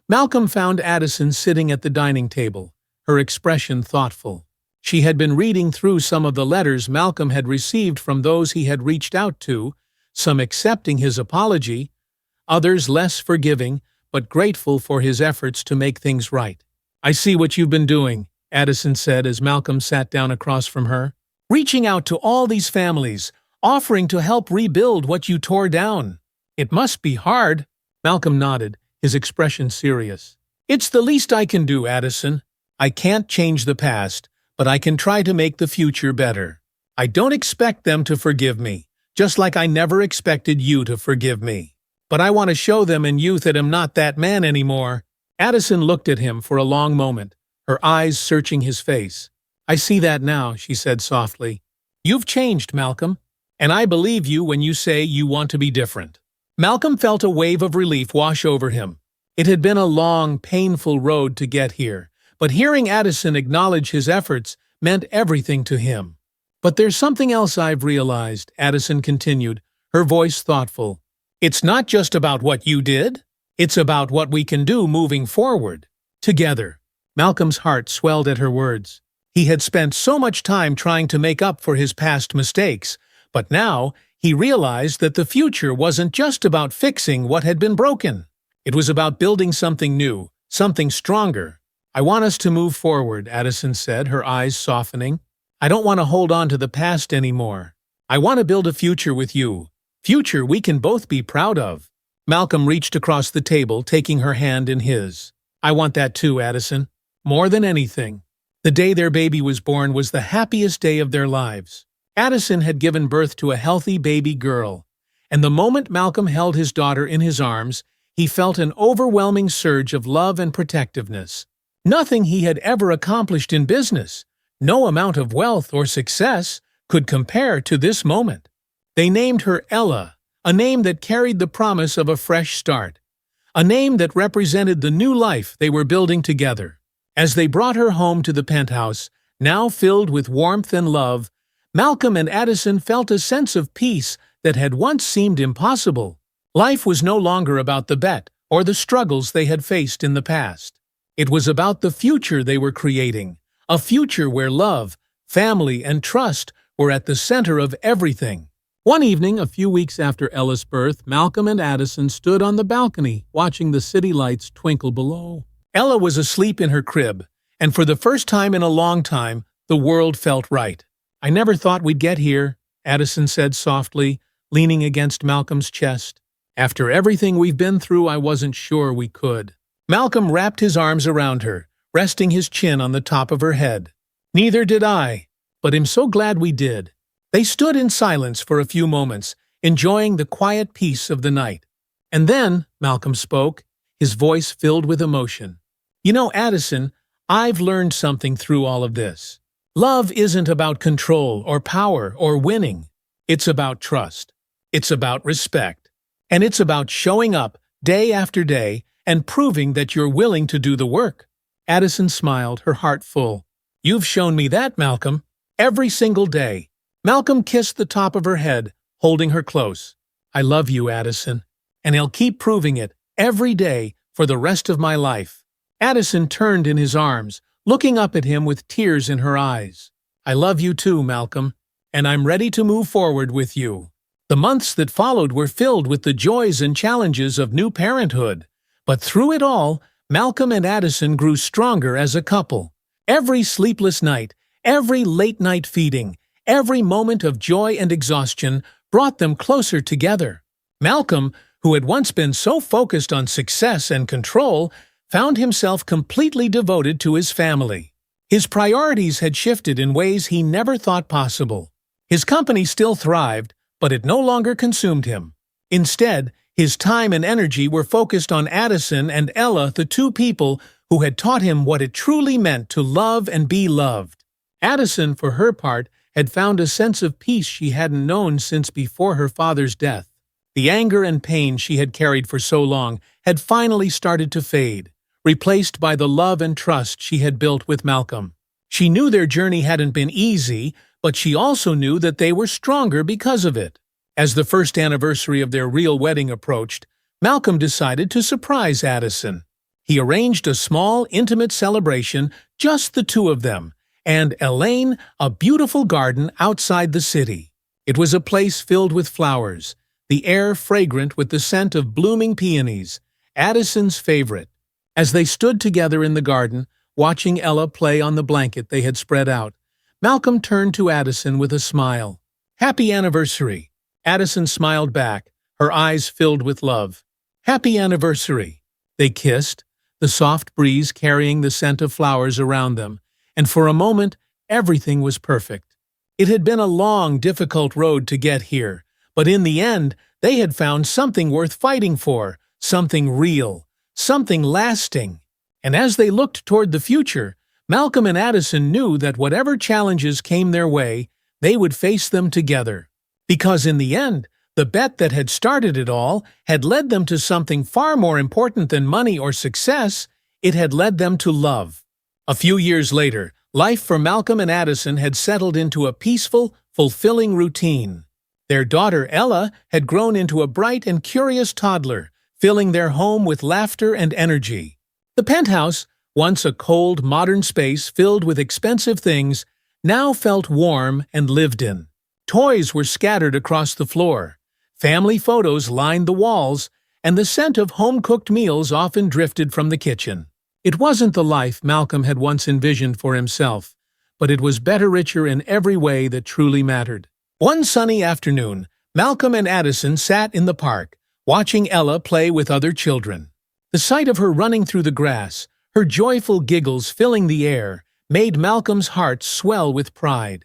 Malcolm found Addison sitting at the dining table, her expression thoughtful. She had been reading through some of the letters Malcolm had received from those he had reached out to, some accepting his apology, others less forgiving, but grateful for his efforts to make things right. "I see what you've been doing," Addison said as Malcolm sat down across from her. "Reaching out to all these families, offering to help rebuild what you tore down. It must be hard." Malcolm nodded, his expression serious. "It's the least I can do, Addison. I can't change the past, but I can try to make the future better. I don't expect them to forgive me, just like I never expected you to forgive me. But I want to show them in youth that I'm not that man anymore." Addison looked at him for a long moment, her eyes searching his face. "I see that now," she said softly. "You've changed, Malcolm, and I believe you when you say you want to be different." Malcolm felt a wave of relief wash over him. It had been a long, painful road to get here, but hearing Addison acknowledge his efforts meant everything to him. "But there's something else I've realized," Addison continued, her voice thoughtful. "It's not just about what you did. It's about what we can do moving forward, together." Malcolm's heart swelled at her words. He had spent so much time trying to make up for his past mistakes, but now he realized that the future wasn't just about fixing what had been broken. It was about building something new, something stronger. "I want us to move forward," Addison said, her eyes softening. "I don't want to hold on to the past anymore. I want to build a future with you. Future we can both be proud of." Malcolm reached across the table, taking her hand in his. "I want that too, Addison. More than anything." The day their baby was born was the happiest day of their lives. Addison had given birth to a healthy baby girl, and the moment Malcolm held his daughter in his arms, he felt an overwhelming surge of love and protectiveness. Nothing he had ever accomplished in business, no amount of wealth or success, could compare to this moment. They named her Ella, a name that carried the promise of a fresh start, a name that represented the new life they were building together. As they brought her home to the penthouse, now filled with warmth and love, Malcolm and Addison felt a sense of peace that had once seemed impossible. Life was no longer about the bet or the struggles they had faced in the past. It was about the future they were creating, a future where love, family, and trust were at the center of everything. One evening, a few weeks after Ella's birth, Malcolm and Addison stood on the balcony, watching the city lights twinkle below. Ella was asleep in her crib, and for the first time in a long time, the world felt right. "I never thought we'd get here," Addison said softly, leaning against Malcolm's chest. "After everything we've been through, I wasn't sure we could." Malcolm wrapped his arms around her, resting his chin on the top of her head. "Neither did I, but I'm so glad we did." They stood in silence for a few moments, enjoying the quiet peace of the night. And then Malcolm spoke, his voice filled with emotion. "You know, Addison, I've learned something through all of this. Love isn't about control or power or winning. It's about trust. It's about respect. And it's about showing up day after day and proving that you're willing to do the work." Addison smiled, her heart full. "You've shown me that, Malcolm. Every single day." Malcolm kissed the top of her head, holding her close. "I love you, Addison, and I'll keep proving it every day for the rest of my life." Addison turned in his arms, looking up at him with tears in her eyes. "I love you too, Malcolm, and I'm ready to move forward with you." The months that followed were filled with the joys and challenges of new parenthood. But through it all, Malcolm and Addison grew stronger as a couple. Every sleepless night, every late-night feeding, every moment of joy and exhaustion brought them closer together. Malcolm, who had once been so focused on success and control, found himself completely devoted to his family. His priorities had shifted in ways he never thought possible. His company still thrived, but it no longer consumed him. Instead, his time and energy were focused on Addison and Ella, the two people who had taught him what it truly meant to love and be loved. Addison, for her part, had found a sense of peace she hadn't known since before her father's death. The anger and pain she had carried for so long had finally started to fade, replaced by the love and trust she had built with Malcolm. She knew their journey hadn't been easy, but she also knew that they were stronger because of it. As the first anniversary of their real wedding approached, Malcolm decided to surprise Addison. He arranged a small, intimate celebration, just the two of them, and Elaine, a beautiful garden outside the city. It was a place filled with flowers, the air fragrant with the scent of blooming peonies, Addison's favorite. As they stood together in the garden, watching Ella play on the blanket they had spread out, Malcolm turned to Addison with a smile. "Happy anniversary." Addison smiled back, her eyes filled with love. "Happy anniversary." They kissed, the soft breeze carrying the scent of flowers around them, and for a moment, everything was perfect. It had been a long, difficult road to get here, but in the end, they had found something worth fighting for, something real, something lasting. And as they looked toward the future, Malcolm and Addison knew that whatever challenges came their way, they would face them together. Because in the end, the bet that had started it all had led them to something far more important than money or success. It had led them to love. A few years later, life for Malcolm and Addison had settled into a peaceful, fulfilling routine. Their daughter Ella had grown into a bright and curious toddler, filling their home with laughter and energy. The penthouse, once a cold, modern space filled with expensive things, now felt warm and lived in. Toys were scattered across the floor, family photos lined the walls, and the scent of home-cooked meals often drifted from the kitchen. It wasn't the life Malcolm had once envisioned for himself, but it was better, richer in every way that truly mattered. One sunny afternoon, Malcolm and Addison sat in the park, watching Ella play with other children. The sight of her running through the grass, her joyful giggles filling the air, made Malcolm's heart swell with pride.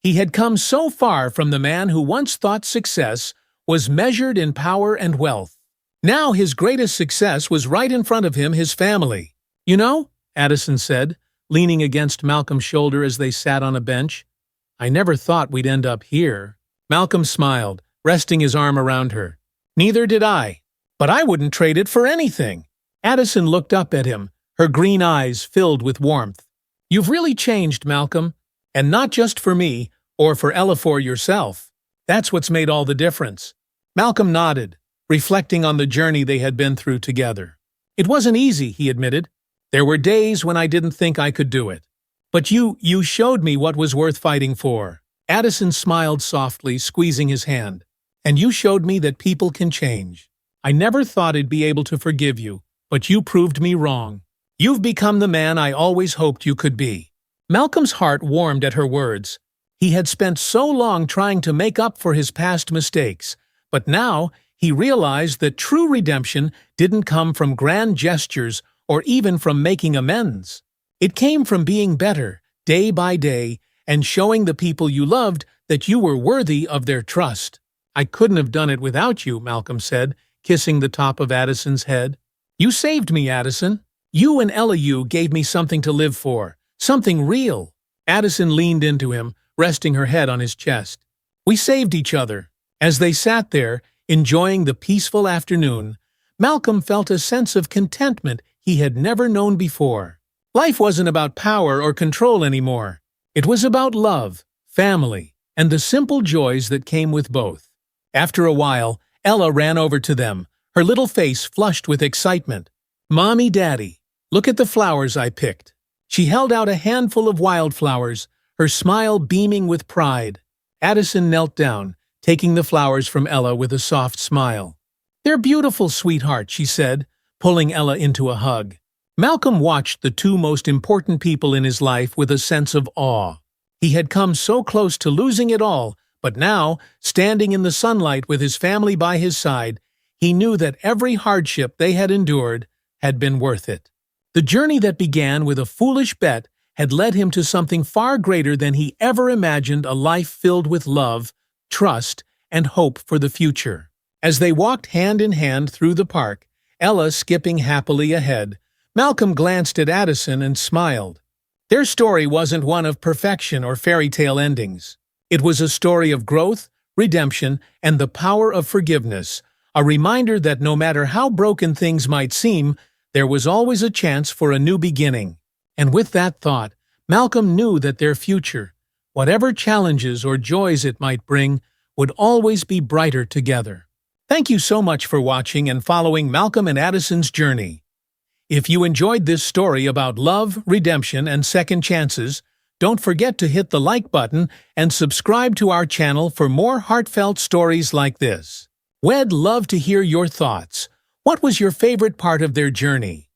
He had come so far from the man who once thought success was measured in power and wealth. Now his greatest success was right in front of him, his family. "You know," Addison said, leaning against Malcolm's shoulder as they sat on a bench, "I never thought we'd end up here." Malcolm smiled, resting his arm around her. "Neither did I. But I wouldn't trade it for anything." Addison looked up at him, her green eyes filled with warmth. "You've really changed, Malcolm. And not just for me, or for Ella, for yourself. That's what's made all the difference." Malcolm nodded, reflecting on the journey they had been through together. "It wasn't easy," he admitted. "There were days when I didn't think I could do it. But you showed me what was worth fighting for." Addison smiled softly, squeezing his hand. "And you showed me that people can change. I never thought I'd be able to forgive you, but you proved me wrong. You've become the man I always hoped you could be." Malcolm's heart warmed at her words. He had spent so long trying to make up for his past mistakes, but now he realized that true redemption didn't come from grand gestures or even from making amends. It came from being better, day by day, and showing the people you loved that you were worthy of their trust. "I couldn't have done it without you," Malcolm said, kissing the top of Addison's head. "You saved me, Addison. You and Ella, you gave me something to live for, something real." Addison leaned into him, resting her head on his chest. "We saved each other." As they sat there, enjoying the peaceful afternoon, Malcolm felt a sense of contentment he had never known before. Life wasn't about power or control anymore. It was about love, family, and the simple joys that came with both. After a while, Ella ran over to them, her little face flushed with excitement. "Mommy, Daddy, look at the flowers I picked." She held out a handful of wildflowers, her smile beaming with pride. Addison knelt down, taking the flowers from Ella with a soft smile. "They're beautiful, sweetheart," she said, pulling Ella into a hug. Malcolm watched the two most important people in his life with a sense of awe. He had come so close to losing it all, but now, standing in the sunlight with his family by his side, he knew that every hardship they had endured had been worth it. The journey that began with a foolish bet had led him to something far greater than he ever imagined, a life filled with love, trust, and hope for the future. As they walked hand in hand through the park, Ella skipping happily ahead, Malcolm glanced at Addison and smiled. Their story wasn't one of perfection or fairy tale endings. It was a story of growth, redemption, and the power of forgiveness, a reminder that no matter how broken things might seem, there was always a chance for a new beginning. And with that thought, Malcolm knew that their future, whatever challenges or joys it might bring, would always be brighter together. Thank you so much for watching and following Malcolm and Addison's journey. If you enjoyed this story about love, redemption, and second chances, don't forget to hit the like button and subscribe to our channel for more heartfelt stories like this. We'd love to hear your thoughts. What was your favorite part of their journey?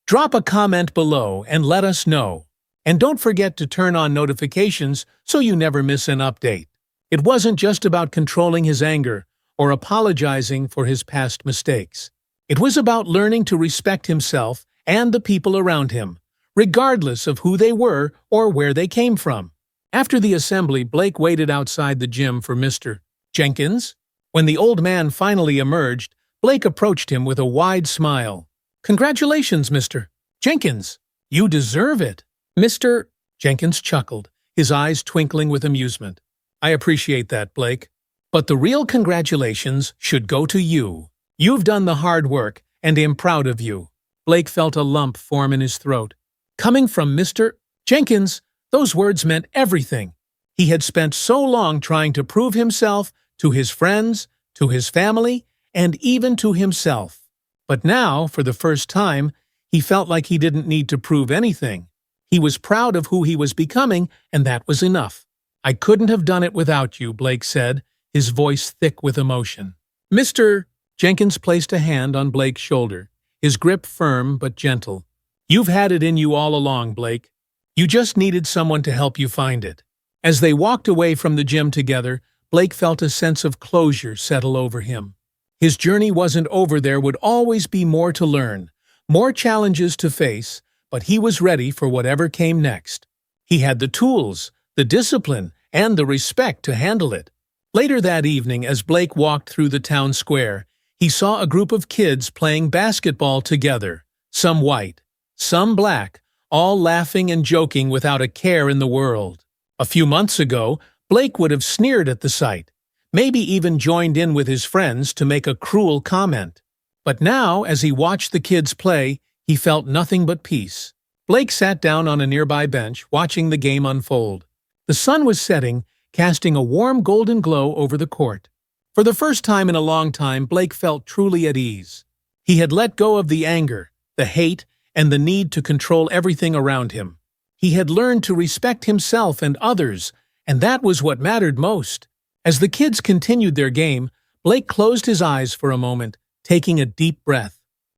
Drop a comment below and let us know. And don't forget to turn on notifications so you never miss an update. It wasn't just about controlling his anger or apologizing for his past mistakes. It was about learning to respect himself and the people around him, regardless of who they were or where they came from. After the assembly, Blake waited outside the gym for Mr. Jenkins. When the old man finally emerged, Blake approached him with a wide smile. "Congratulations, Mr. Jenkins. You deserve it." Mr. Jenkins chuckled, his eyes twinkling with amusement. "I appreciate that, Blake. But the real congratulations should go to you. You've done the hard work, and I'm proud of you." Blake felt a lump form in his throat. Coming from Mr. Jenkins, those words meant everything. He had spent so long trying to prove himself to his friends, to his family, and even to himself. But now, for the first time, he felt like he didn't need to prove anything. He was proud of who he was becoming, and that was enough. "I couldn't have done it without you," Blake said, his voice thick with emotion. Mr. Jenkins placed a hand on Blake's shoulder, his grip firm but gentle. "You've had it in you all along, Blake. You just needed someone to help you find it." As they walked away from the gym together, Blake felt a sense of closure settle over him. His journey wasn't over. There would always be more to learn, more challenges to face, but he was ready for whatever came next. He had the tools, the discipline, and the respect to handle it. Later that evening, as Blake walked through the town square, he saw a group of kids playing basketball together, some white, some black, all laughing and joking without a care in the world. A few months ago, Blake would have sneered at the sight, maybe even joined in with his friends to make a cruel comment. But now, as he watched the kids play, he felt nothing but peace. Blake sat down on a nearby bench, watching the game unfold. The sun was setting, casting a warm golden glow over the court. For the first time in a long time, Blake felt truly at ease. He had let go of the anger, the hate, and the need to control everything around him. He had learned to respect himself and others, and that was what mattered most. As the kids continued their game, Blake closed his eyes for a moment, taking a deep breath.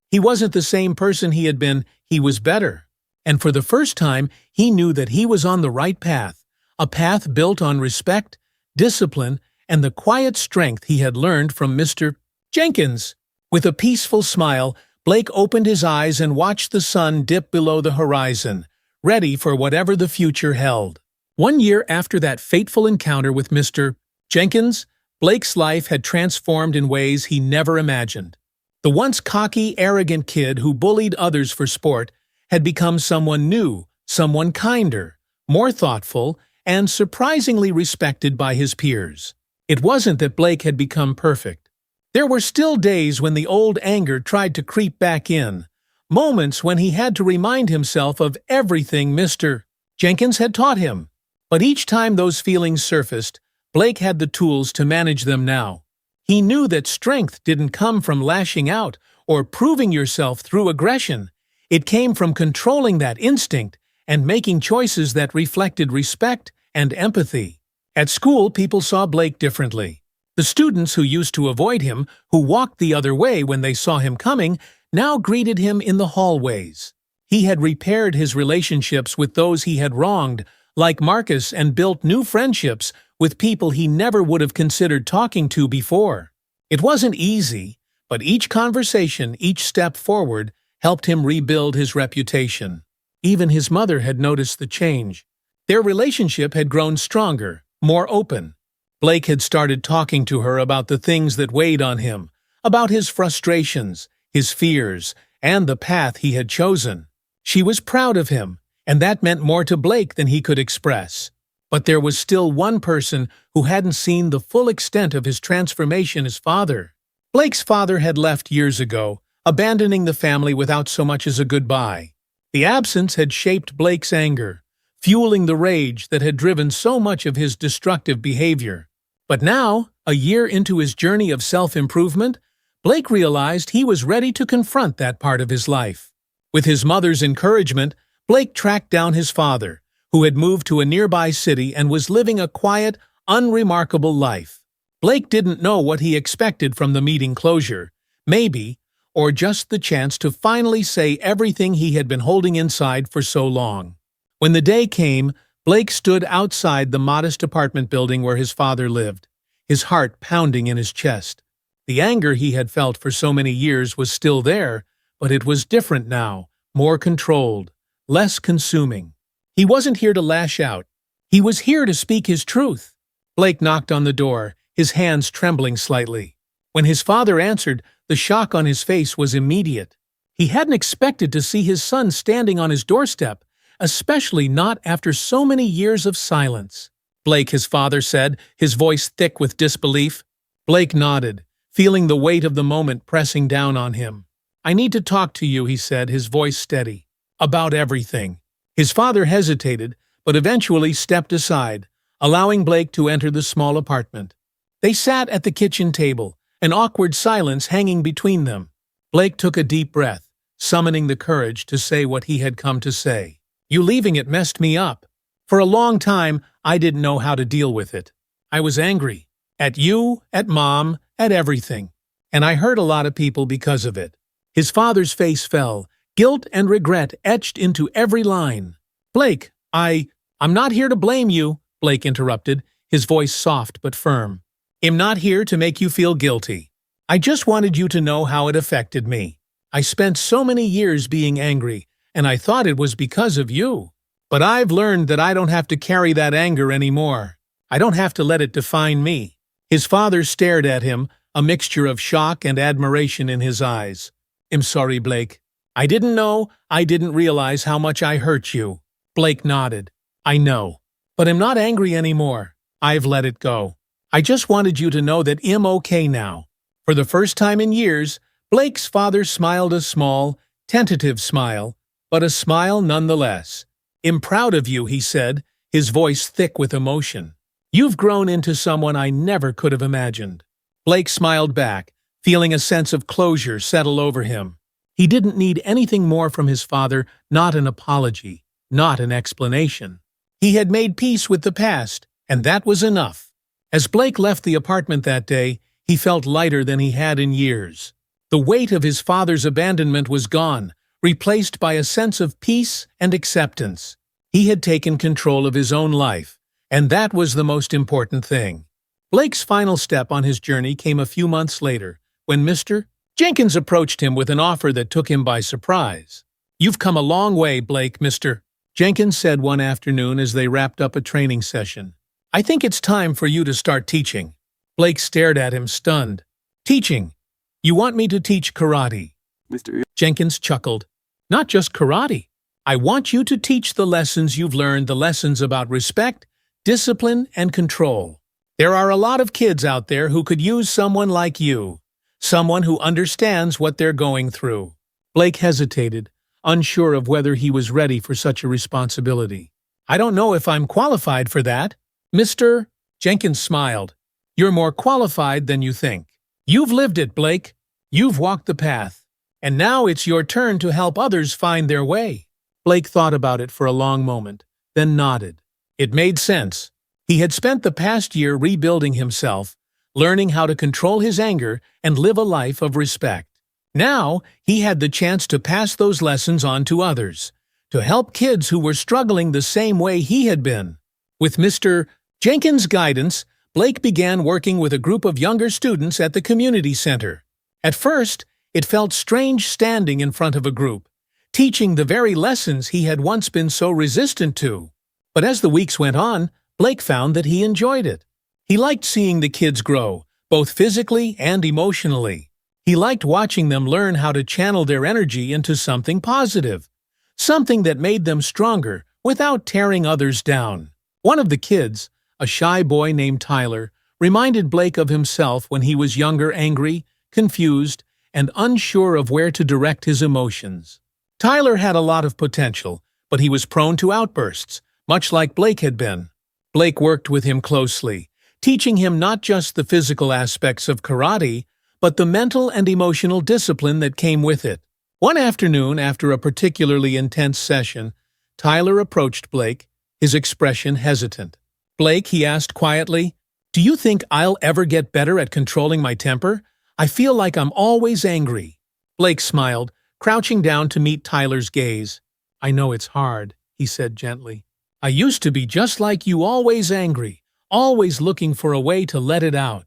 He wasn't the same person he had been, he was better. And for the first time, he knew that he was on the right path, a path built on respect, discipline, and the quiet strength he had learned from Mr. Jenkins. With a peaceful smile, Blake opened his eyes and watched the sun dip below the horizon, ready for whatever the future held. 1 year after that fateful encounter with Mr. Jenkins, Blake's life had transformed in ways he never imagined. The once cocky, arrogant kid who bullied others for sport had become someone new, someone kinder, more thoughtful, and surprisingly respected by his peers. It wasn't that Blake had become perfect. There were still days when the old anger tried to creep back in, moments when he had to remind himself of everything Mr. Jenkins had taught him. But each time those feelings surfaced, Blake had the tools to manage them now. He knew that strength didn't come from lashing out or proving yourself through aggression. It came from controlling that instinct and making choices that reflected respect and empathy. At school, people saw Blake differently. The students who used to avoid him, who walked the other way when they saw him coming, now greeted him in the hallways. He had repaired his relationships with those he had wronged, like Marcus, and built new friendships with people he never would have considered talking to before. It wasn't easy, but each conversation, each step forward, helped him rebuild his reputation. Even his mother had noticed the change. Their relationship had grown stronger, more open. Blake had started talking to her about the things that weighed on him, about his frustrations, his fears, and the path he had chosen. She was proud of him, and that meant more to Blake than he could express. But there was still one person who hadn't seen the full extent of his transformation: his father. Blake's father had left years ago, abandoning the family without so much as a goodbye. The absence had shaped Blake's anger, fueling the rage that had driven so much of his destructive behavior. But now, a year into his journey of self-improvement, Blake realized he was ready to confront that part of his life. With his mother's encouragement, Blake tracked down his father, who had moved to a nearby city and was living a quiet, unremarkable life. Blake didn't know what he expected from the meeting: closure, maybe, or just the chance to finally say everything he had been holding inside for so long. When the day came, Blake stood outside the modest apartment building where his father lived, his heart pounding in his chest. The anger he had felt for so many years was still there, but it was different now, more controlled, less consuming. He wasn't here to lash out. He was here to speak his truth. Blake knocked on the door, his hands trembling slightly. When his father answered, the shock on his face was immediate. He hadn't expected to see his son standing on his doorstep, especially not after so many years of silence. "Blake," his father said, his voice thick with disbelief. Blake nodded, feeling the weight of the moment pressing down on him. "I need to talk to you," he said, his voice steady. "About everything." His father hesitated, but eventually stepped aside, allowing Blake to enter the small apartment. They sat at the kitchen table, an awkward silence hanging between them. Blake took a deep breath, summoning the courage to say what he had come to say. "You leaving it messed me up. For a long time, I didn't know how to deal with it. I was angry. At you, at Mom, at everything. And I hurt a lot of people because of it." His father's face fell, guilt and regret etched into every line. "Blake, I'm not here to blame you," Blake interrupted, his voice soft but firm. "I'm not here to make you feel guilty. I just wanted you to know how it affected me. I spent so many years being angry, and I thought it was because of you. But I've learned that I don't have to carry that anger anymore. I don't have to let it define me." His father stared at him, a mixture of shock and admiration in his eyes. "I'm sorry, Blake. I didn't know, I didn't realize how much I hurt you." Blake nodded. "I know. But I'm not angry anymore. I've let it go. I just wanted you to know that I'm okay now." For the first time in years, Blake's father smiled, a small, tentative smile, but a smile nonetheless. "I'm proud of you," he said, his voice thick with emotion. "You've grown into someone I never could have imagined." Blake smiled back, feeling a sense of closure settle over him. He didn't need anything more from his father, not an apology, not an explanation. He had made peace with the past, and that was enough. As Blake left the apartment that day, he felt lighter than he had in years. The weight of his father's abandonment was gone, replaced by a sense of peace and acceptance. He had taken control of his own life, and that was the most important thing. Blake's final step on his journey came a few months later, when Mr. Jenkins approached him with an offer that took him by surprise. "You've come a long way, Blake," Mr. Jenkins said one afternoon as they wrapped up a training session. "I think it's time for you to start teaching." Blake stared at him, stunned. "Teaching? You want me to teach karate?"
Mr.
Jenkins chuckled. "Not just karate. I want you to teach the lessons you've learned, the lessons about respect, discipline, and control. There are a lot of kids out there who could use someone like you. someone who understands what they're going through. Blake hesitated, unsure of whether he was ready for such a responsibility. I don't know if I'm qualified for that. Mr. Jenkins smiled. You're more qualified than you think. You've lived it, Blake. You've walked the path. And now it's your turn to help others find their way. Blake thought about it for a long moment, then nodded. It made sense. He had spent the past year rebuilding himself, learning how to control his anger and live a life of respect. Now, he had the chance to pass those lessons on to others, to help kids who were struggling the same way he had been. With Mr. Jenkins' guidance, Blake began working with a group of younger students at the community center. At first, it felt strange standing in front of a group, teaching the very lessons he had once been so resistant to. But as the weeks went on, Blake found that he enjoyed it. He liked seeing the kids grow, both physically and emotionally. He liked watching them learn how to channel their energy into something positive, something that made them stronger without tearing others down. One of the kids, a shy boy named Tyler, reminded Blake of himself when he was younger, angry, confused, and unsure of where to direct his emotions. Tyler had a lot of potential, but he was prone to outbursts, much like Blake had been. Blake worked with him closely, teaching him not just the physical aspects of karate, but the mental and emotional discipline that came with it. One afternoon, after a particularly intense session, Tyler approached Blake, his expression hesitant. Blake, he asked quietly, do you think I'll ever get better at controlling my temper? I feel like I'm always angry. Blake smiled, crouching down to meet Tyler's gaze. I know it's hard, he said gently. I used to be just like you, always angry, always looking for a way to let it out.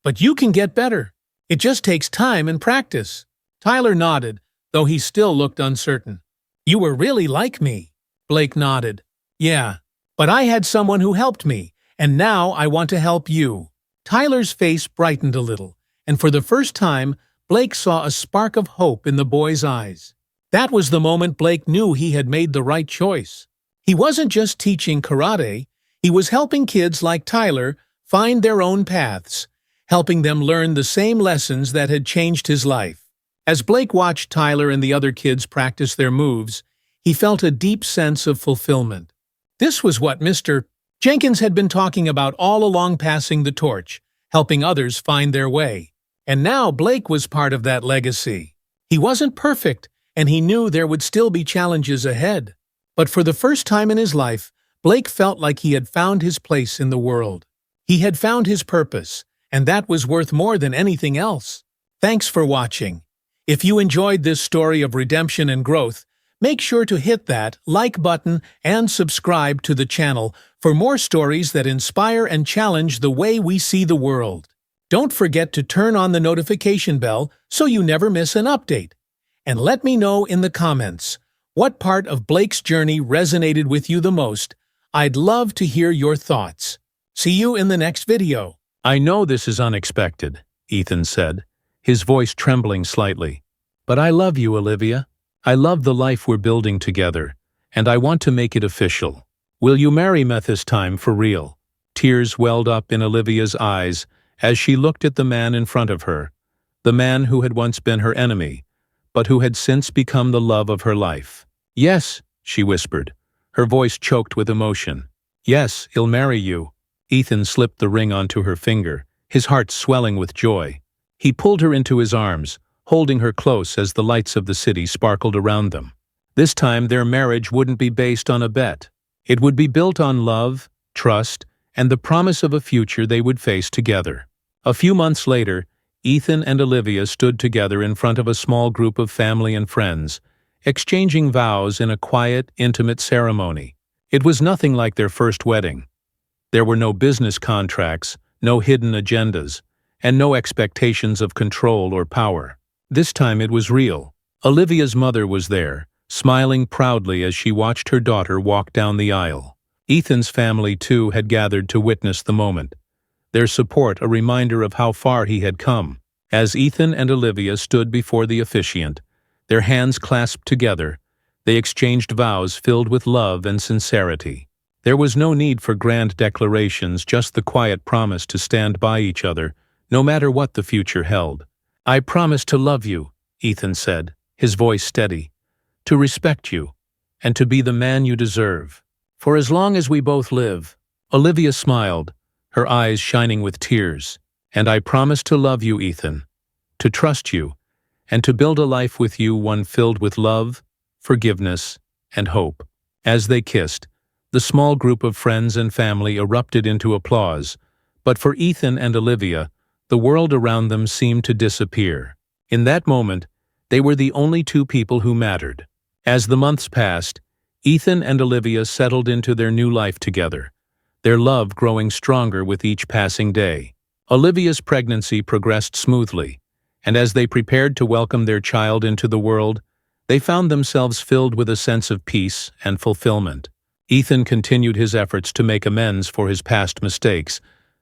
But you can get better. It just takes time and practice. Tyler nodded, though he still looked uncertain. You were really like me. Blake nodded. Yeah, but I had someone who helped me, and now I want to help you. Tyler's face brightened a little, and for the first time, Blake saw a spark of hope in the boy's eyes. That was the moment Blake knew he had made the right choice. He wasn't just teaching karate, he was helping kids like Tyler find their own paths, helping them learn the same lessons that had changed his life. As Blake watched Tyler and the other kids practice their moves, he felt a deep sense of fulfillment. This was what Mr. Jenkins had been talking about all along, passing the torch, helping others find their way. And now Blake was part of that legacy. He wasn't perfect, and he knew there would still be challenges ahead. But for the first time in his life, Blake felt like he had found his place in the world. He had found his purpose, and that was worth more than anything else. Thanks for watching. If you enjoyed this story of redemption and growth, make sure to hit that like button and subscribe to the channel for more stories that inspire and challenge the way we see the world. Don't forget to turn on the notification bell so you never miss an update. And let me know in the comments, what part of Blake's journey resonated with you the most? I'd love to hear your thoughts. See you in the next video.
I know this is unexpected, Ethan said, his voice trembling slightly. But I love you, Olivia. I love the life we're building together, and I want to make it official. Will you marry me this time for real? Tears welled up in Olivia's eyes as she looked at the man in front of her, the man who had once been her enemy, but who had since become the love of her life. Yes, she whispered, her voice choked with emotion. Yes, he'll marry you. Ethan slipped the ring onto her finger, his heart swelling with joy. He pulled her into his arms, holding her close as the lights of the city sparkled around them. This time their marriage wouldn't be based on a bet. It would be built on love, trust, and the promise of a future they would face together. A few months later, Ethan and Olivia stood together in front of a small group of family and friends, exchanging vows in a quiet, intimate ceremony. It was nothing like their first wedding. There were no business contracts, no hidden agendas, and no expectations of control or power. This time it was real. Olivia's mother was there, smiling proudly as she watched her daughter walk down the aisle. Ethan's family, too, had gathered to witness the moment, their support a reminder of how far he had come. As Ethan and Olivia stood before the officiant, their hands clasped together, they exchanged vows filled with love and sincerity. There was no need for grand declarations, just the quiet promise to stand by each other, no matter what the future held. I promise to love you, Ethan said, his voice steady, to respect you, and to be the man you deserve. For as long as we both live. Olivia smiled, her eyes shining with tears. And I promise to love you, Ethan, to trust you, and to build a life with you, one filled with love, forgiveness, and hope. As they kissed, the small group of friends and family erupted into applause, but for Ethan and Olivia, the world around them seemed to disappear. In that moment, they were the only two people who mattered. As the months passed, Ethan and Olivia settled into their new life together, their love growing stronger with each passing day. Olivia's pregnancy progressed smoothly, and as they prepared to welcome their child into the world, they found themselves filled with a sense of peace and fulfillment. Ethan continued his efforts to make amends for his past mistakes,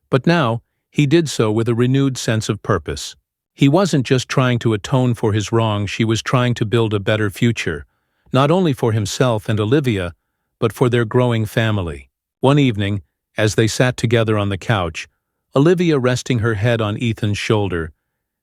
but now he did so with a renewed sense of purpose. He wasn't just trying to atone for his wrongs, he was trying to build a better future, not only for himself and Olivia, but for their growing family. One evening, as they sat together on the couch, Olivia resting her head on Ethan's shoulder,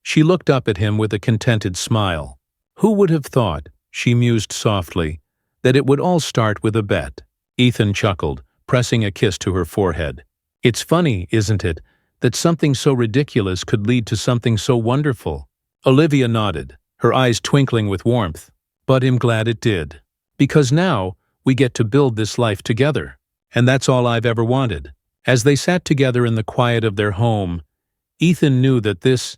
she looked up at him with a contented smile. Who would have thought, she mused softly, that it would all start with a bet? Ethan chuckled, pressing a kiss to her forehead. It's funny, isn't it, that something so ridiculous could lead to something so wonderful? Olivia nodded, her eyes twinkling with warmth. But I'm glad it did. Because now, we get to build this life together. And that's all I've ever wanted. As they sat together in the quiet of their home, Ethan knew that this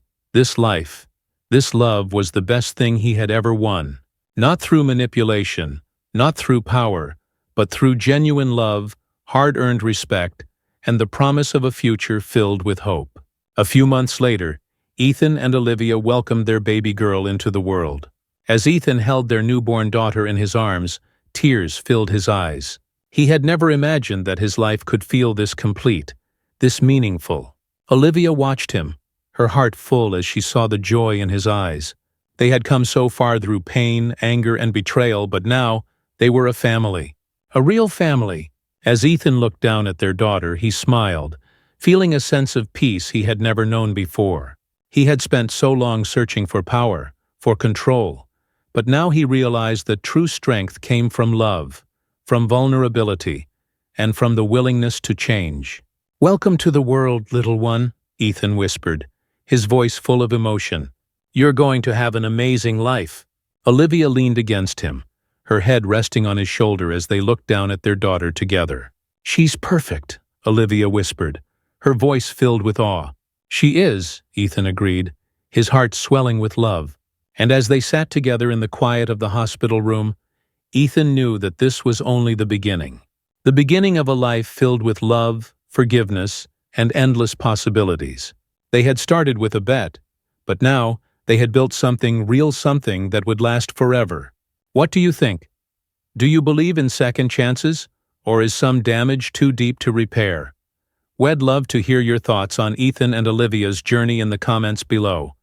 life, this love was the best thing he had ever won. Not through manipulation, not through power, but through genuine love, hard-earned respect, and the promise of a future filled with hope. A few months later, Ethan and Olivia welcomed their baby girl into the world. As Ethan held their newborn daughter in his arms, tears filled his eyes. He had never imagined that his life could feel this complete, this meaningful. Olivia watched him, her heart full as she saw the joy in his eyes. They had come so far through pain, anger, and betrayal, but now they were a family. A real family. As Ethan looked down at their daughter, he smiled, feeling a sense of peace he had never known before. He had spent so long searching for power, for control, but now he realized that true strength came from love, from vulnerability, and from the willingness to change. "Welcome to the world, little one," Ethan whispered, his voice full of emotion. "You're going to have an amazing life." Olivia leaned against him, her head resting on his shoulder as they looked down at their daughter together. "She's perfect," Olivia whispered, her voice filled with awe. "She is," Ethan agreed, his heart swelling with love. And as they sat together in the quiet of the hospital room, Ethan knew that this was only the beginning. The beginning of a life filled with love, forgiveness, and endless possibilities. They had started with a bet, but now they had built something real, something that would last forever. What do you think? Do you believe in second chances, or is some damage too deep to repair? We'd love to hear your thoughts on Ethan and Olivia's journey in the comments below.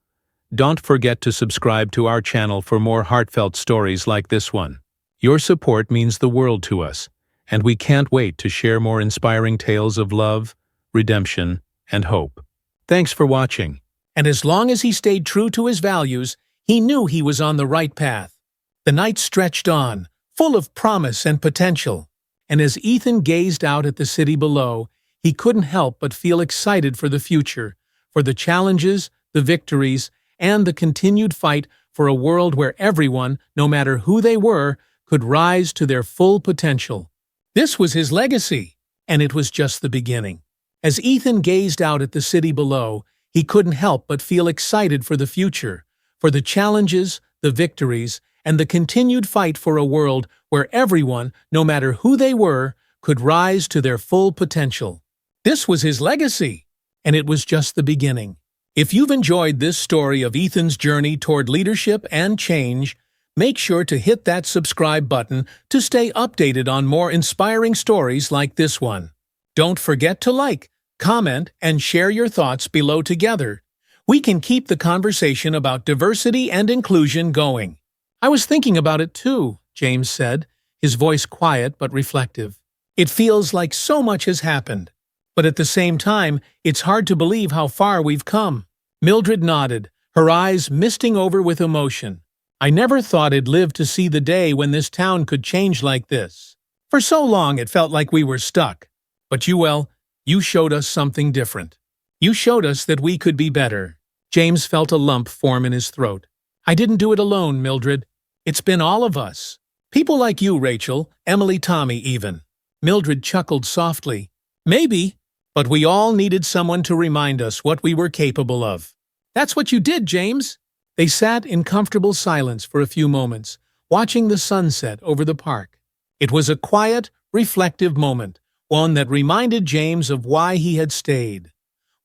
Don't forget to subscribe to our channel for more heartfelt stories like this one. Your support means the world to us, and we can't wait to share more inspiring tales of love, redemption, and hope. Thanks for watching.
And as long as he stayed true to his values, he knew he was on the right path. The night stretched on, full of promise and potential. And as Ethan gazed out at the city below, he couldn't help but feel excited for the future, for the challenges, the victories, and the continued fight for a world where everyone, no matter who they were, could rise to their full potential. This was his legacy, and it was just the beginning. As Ethan gazed out at the city below, he couldn't help but feel excited for the future, for the challenges, the victories, and the continued fight for a world where everyone, no matter who they were, could rise to their full potential. This was his legacy, and it was just the beginning. If you've enjoyed this story of Ethan's journey toward leadership and change, make sure to hit that subscribe button to stay updated on more inspiring stories like this one. Don't forget to like, comment, and share your thoughts below together. We can keep the conversation about diversity and inclusion going. "I was thinking about it too," James said, his voice quiet but reflective. "It feels like so much has happened. But at the same time, it's hard to believe how far we've come." Mildred nodded, her eyes misting over with emotion. "I never thought I'd live to see the day when this town could change like this. For so long it felt like we were stuck. But you showed us something different. You showed us that we could be better." James felt a lump form in his throat. "I didn't do it alone, Mildred. It's been all of us. People like you, Rachel, Emily, Tommy even." Mildred chuckled softly. "Maybe, but we all needed someone to remind us what we were capable of." "That's what you did, James." They sat in comfortable silence for a few moments, watching the sunset over the park. It was a quiet, reflective moment, one that reminded James of why he had stayed,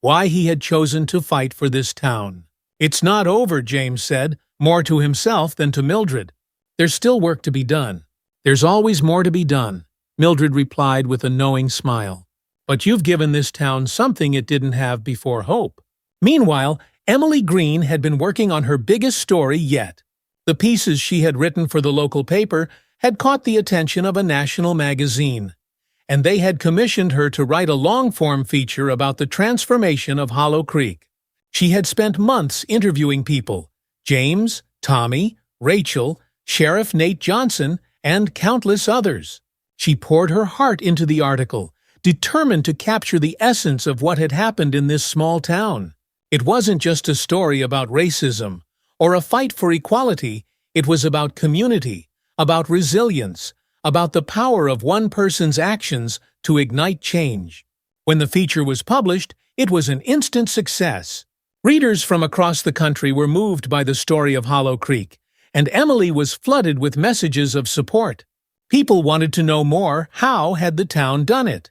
why he had chosen to fight for this town. "It's not over," James said, more to himself than to Mildred. "There's still work to be done." "There's always more to be done," Mildred replied with a knowing smile. "But you've given this town something it didn't have before, hope." Meanwhile, Emily Green had been working on her biggest story yet. The pieces she had written for the local paper had caught the attention of a national magazine, and they had commissioned her to write a long-form feature about the transformation of Hollow Creek. She had spent months interviewing people: James, Tommy, Rachel, Sheriff Nate Johnson, and countless others. She poured her heart into the article, determined to capture the essence of what had happened in this small town. It wasn't just a story about racism or a fight for equality. It was about community, about resilience, about the power of one person's actions to ignite change. When the feature was published, it was an instant success. Readers from across the country were moved by the story of Hollow Creek, and Emily was flooded with messages of support. People wanted to know more. How had the town done it?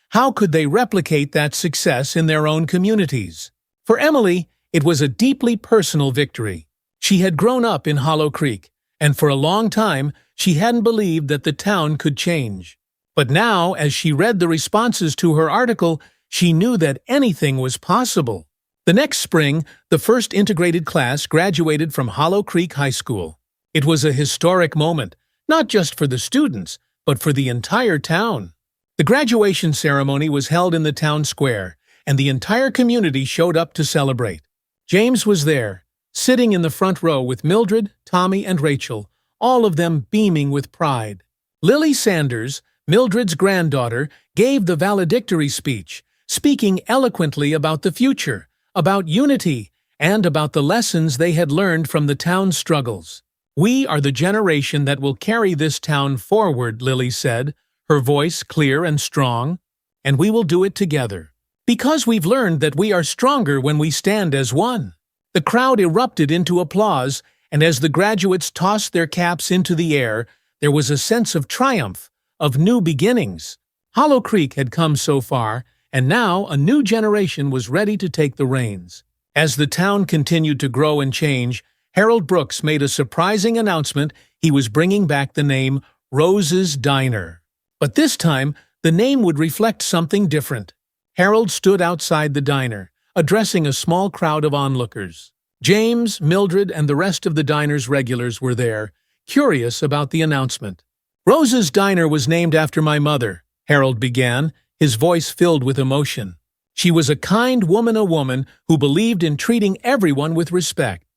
How could they replicate that success in their own communities? For Emily, it was a deeply personal victory. She had grown up in Hollow Creek, and for a long time, she hadn't believed that the town could change. But now, as she read the responses to her article, she knew that anything was possible. The next spring, the first integrated class graduated from Hollow Creek High School. It was a historic moment, not just for the students, but for the entire town. The graduation ceremony was held in the town square, and the entire community showed up to celebrate. James was there, sitting in the front row with Mildred, Tommy, and Rachel, all of them beaming with pride. Lily Sanders, Mildred's granddaughter, gave the valedictory speech, speaking eloquently about the future, about unity, and about the lessons they had learned from the town's struggles. "We are the generation that will carry this town forward," Lily said, her voice clear and strong, "and we will do it together. Because we've learned that we are stronger when we stand as one." The crowd erupted into applause, and as the graduates tossed their caps into the air, there was a sense of triumph, of new beginnings. Hollow Creek had come so far, and now a new generation was ready to take the reins. As the town continued to grow and change, Harold Brooks made a surprising announcement. He was bringing back the name Rose's Diner. But this time, the name would reflect something different. Harold stood outside the diner, addressing a small crowd of onlookers. James, Mildred, and the rest of the diner's regulars were there, curious about the announcement. "Rose's Diner was named after my mother," Harold began, his voice filled with emotion. "She was a kind woman, a woman who believed in treating everyone with respect.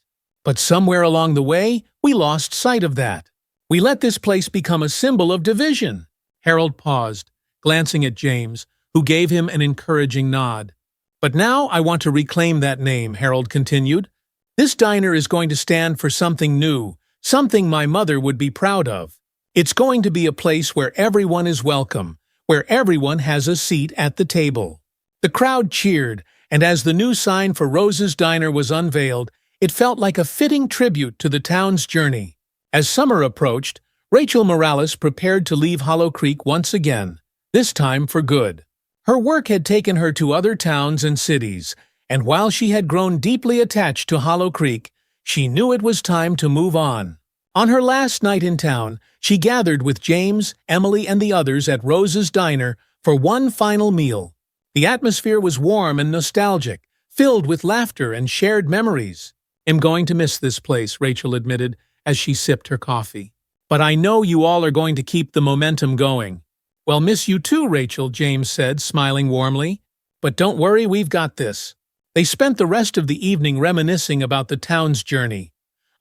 But somewhere along the way, we lost sight of that. We let this place become a symbol of division." Harold paused, glancing at James, who gave him an encouraging nod. "But now I want to reclaim that name," Harold continued. "This diner is going to stand for something new, something my mother would be proud of. It's going to be a place where everyone is welcome, where everyone has a seat at the table." The crowd cheered, and as the new sign for Rose's Diner was unveiled, it felt like a fitting tribute to the town's journey. As summer approached, Rachel Morales prepared to leave Hollow Creek once again, this time for good. Her work had taken her to other towns and cities, and while she had grown deeply attached to Hollow Creek, she knew it was time to move on. On her last night in town, she gathered with James, Emily, and the others at Rose's Diner for one final meal. The atmosphere was warm and nostalgic, filled with laughter and shared memories. "I'm going to miss this place," Rachel admitted as she sipped her coffee. "But I know you all are going to keep the momentum going." "Well, miss you too, Rachel," James said, smiling warmly. "But don't worry, we've got this." They spent the rest of the evening reminiscing about the town's journey,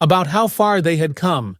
about how far they had come,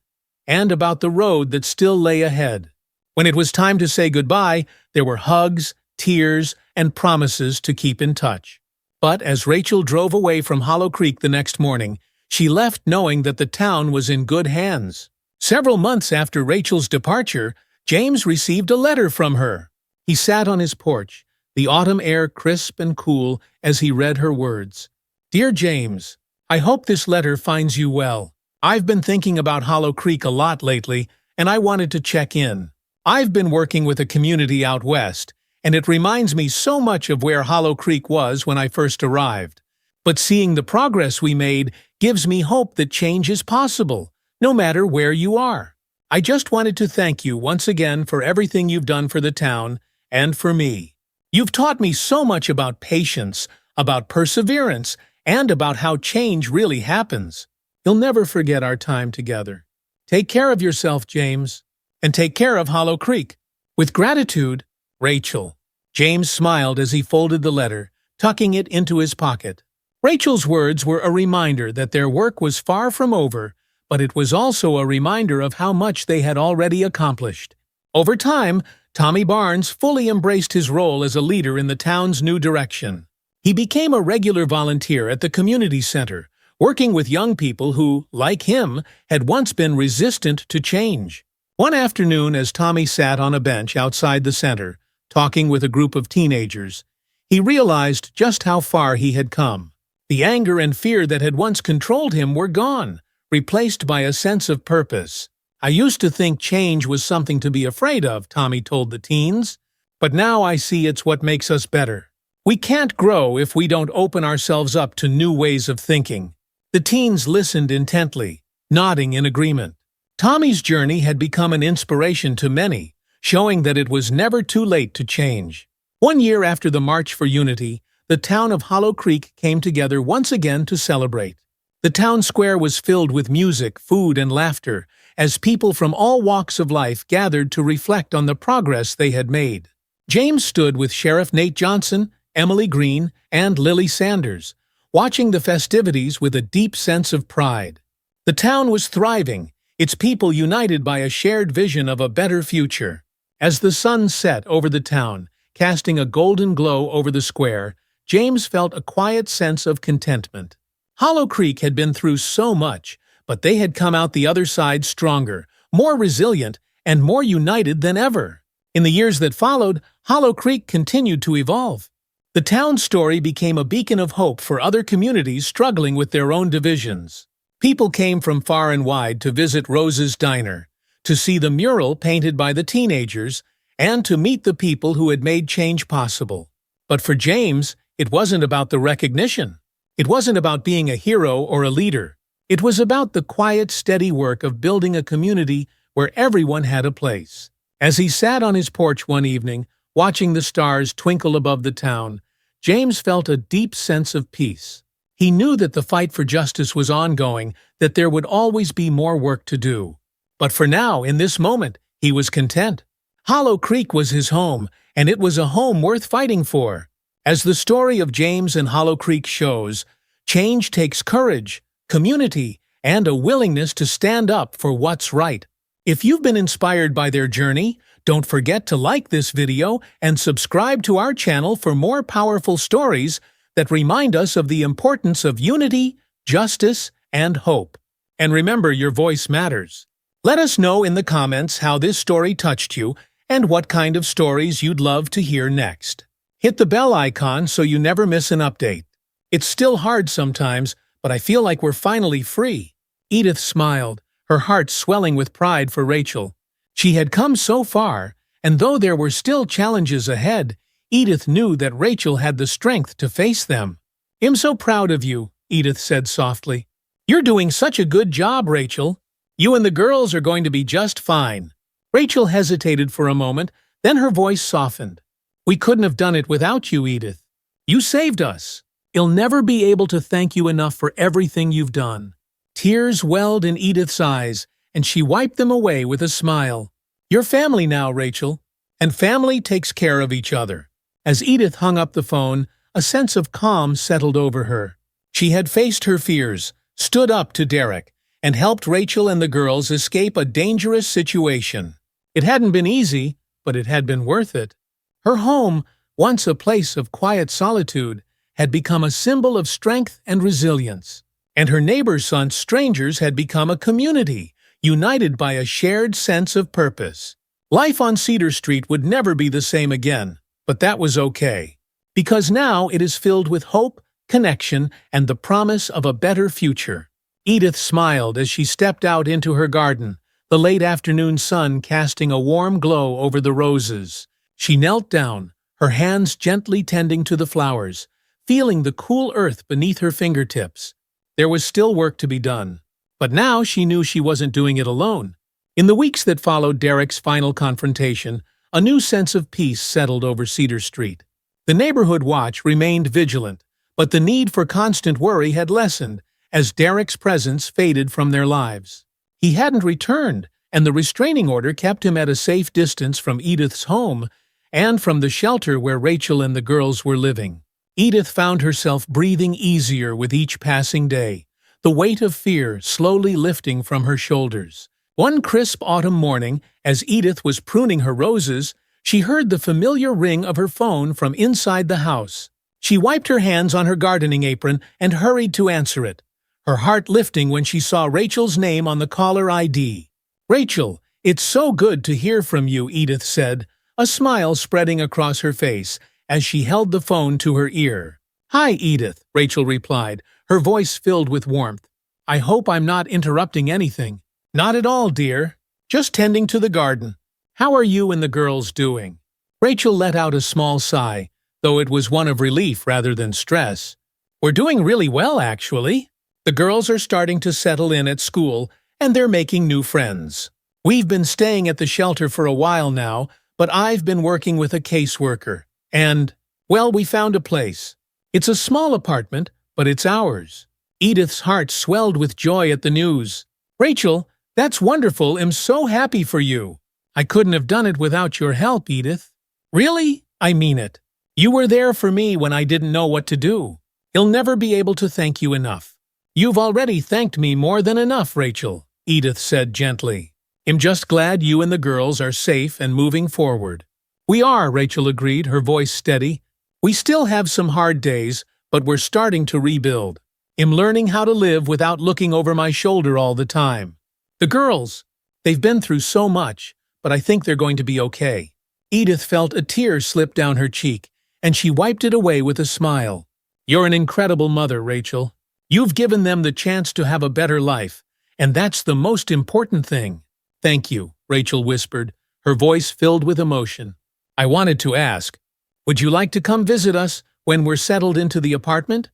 and about the road that still lay ahead. When it was time to say goodbye, there were hugs, tears, and promises to keep in touch. But as Rachel drove away from Hollow Creek the next morning, she left knowing that the town was in good hands. Several months after Rachel's departure, James received a letter from her. He sat on his porch, the autumn air crisp and cool, as he read her words. "Dear James, I hope this letter finds you well. I've been thinking about Hollow Creek a lot lately, and I wanted to check in. I've been working with a community out west, and it reminds me so much of where Hollow Creek was when I first arrived. But seeing the progress we made gives me hope that change is possible, no matter where you are. I just wanted to thank you once again for everything you've done for the town and for me. You've taught me so much about patience, about perseverance, and about how change really happens. You'll never forget our time together. Take care of yourself, James, and take care of Hollow Creek. With gratitude, Rachel." James smiled as he folded the letter, tucking it into his pocket. Rachel's words were a reminder that their work was far from over, but it was also a reminder of how much they had already accomplished. Over time, Tommy Barnes fully embraced his role as a leader in the town's new direction. He became a regular volunteer at the community center, working with young people who, like him, had once been resistant to change. One afternoon, as Tommy sat on a bench outside the center, talking with a group of teenagers, he realized just how far he had come. The anger and fear that had once controlled him were gone, replaced by a sense of purpose. "I used to think change was something to be afraid of," Tommy told the teens, "but now I see it's what makes us better. We can't grow if we don't open ourselves up to new ways of thinking." The teens listened intently, nodding in agreement. Tommy's journey had become an inspiration to many, showing that it was never too late to change. One year after the March for Unity, the town of Hollow Creek came together once again to celebrate. The town square was filled with music, food, and laughter, as people from all walks of life gathered to reflect on the progress they had made. James stood with Sheriff Nate Johnson, Emily Green, and Lily Sanders, watching the festivities with a deep sense of pride. The town was thriving, its people united by a shared vision of a better future. As the sun set over the town, casting a golden glow over the square, James felt a quiet sense of contentment. Hollow Creek had been through so much, but they had come out the other side stronger, more resilient, and more united than ever. In the years that followed, Hollow Creek continued to evolve. The town's story became a beacon of hope for other communities struggling with their own divisions. People came from far and wide to visit Rose's Diner, to see the mural painted by the teenagers, and to meet the people who had made change possible. But for James, it wasn't about the recognition. It wasn't about being a hero or a leader. It was about the quiet, steady work of building a community where everyone had a place. As he sat on his porch one evening, watching the stars twinkle above the town, James felt a deep sense of peace. He knew that the fight for justice was ongoing, that there would always be more work to do. But for now, in this moment, he was content. Hollow Creek was his home, and it was a home worth fighting for. As the story of James and Hollow Creek shows, change takes courage, community, and a willingness to stand up for what's right. If you've been inspired by their journey, don't forget to like this video and subscribe to our channel for more powerful stories that remind us of the importance of unity, justice, and hope. And remember, your voice matters. Let us know in the comments how this story touched you and what kind of stories you'd love to hear next. Hit the bell icon so you never miss an update. It's still hard sometimes, but I feel like we're finally free. Edith smiled, her heart swelling with pride for Rachel. She had come so far, and though there were still challenges ahead, Edith knew that Rachel had the strength to face them. "I'm so proud of you," Edith said softly. "You're doing such a good job, Rachel. You and the girls are going to be just fine." Rachel hesitated for a moment, then her voice softened. "We couldn't have done it without you, Edith. You saved us. I'll never be able to thank you enough for everything you've done." Tears welled in Edith's eyes, and she wiped them away with a smile. "You're family now, Rachel, and family takes care of each other." As Edith hung up the phone, a sense of calm settled over her. She had faced her fears, stood up to Derek, and helped Rachel and the girls escape a dangerous situation. It hadn't been easy, but it had been worth it. Her home, once a place of quiet solitude, had become a symbol of strength and resilience. And her neighbor's son's strangers had become a community, united by a shared sense of purpose. Life on Cedar Street would never be the same again, but that was okay. Because now it is filled with hope, connection, and the promise of a better future. Edith smiled as she stepped out into her garden, the late afternoon sun casting a warm glow over the roses. She knelt down, her hands gently tending to the flowers, feeling the cool earth beneath her fingertips. There was still work to be done, but now she knew she wasn't doing it alone. In the weeks that followed Derek's final confrontation, a new sense of peace settled over Cedar Street. The neighborhood watch remained vigilant, but the need for constant worry had lessened as Derek's presence faded from their lives. He hadn't returned, and the restraining order kept him at a safe distance from Edith's home and from the shelter where Rachel and the girls were living. Edith found herself breathing easier with each passing day, the weight of fear slowly lifting from her shoulders. One crisp autumn morning, as Edith was pruning her roses, she heard the familiar ring of her phone from inside the house. She wiped her hands on her gardening apron and hurried to answer it, her heart lifting when she saw Rachel's name on the caller ID. "Rachel, it's so good to hear from you," Edith said, a smile spreading across her face as she held the phone to her ear. "Hi, Edith," Rachel replied, her voice filled with warmth. "I hope I'm not interrupting anything." "Not at all, dear. Just tending to the garden. How are you and the girls doing?" Rachel let out a small sigh, though it was one of relief rather than stress. "We're doing really well, actually. The girls are starting to settle in at school, and they're making new friends. We've been staying at the shelter for a while now, but I've been working with a caseworker. And, well, we found a place. It's a small apartment, but it's ours." Edith's heart swelled with joy at the news. "Rachel, that's wonderful. I'm so happy for you. I couldn't have done it without your help, Edith." "Really? I mean it. You were there for me when I didn't know what to do. He'll never be able to thank you enough." "You've already thanked me more than enough, Rachel," Edith said gently. "I'm just glad you and the girls are safe and moving forward." "We are," Rachel agreed, her voice steady. "We still have some hard days, but we're starting to rebuild. I'm learning how to live without looking over my shoulder all the time. The girls, they've been through so much, but I think they're going to be okay." Edith felt a tear slip down her cheek, and she wiped it away with a smile. "You're an incredible mother, Rachel. You've given them the chance to have a better life, and that's the most important thing." "Thank you," Rachel whispered, her voice filled with emotion. "I wanted to ask, would you like to come visit us when we're settled into the apartment?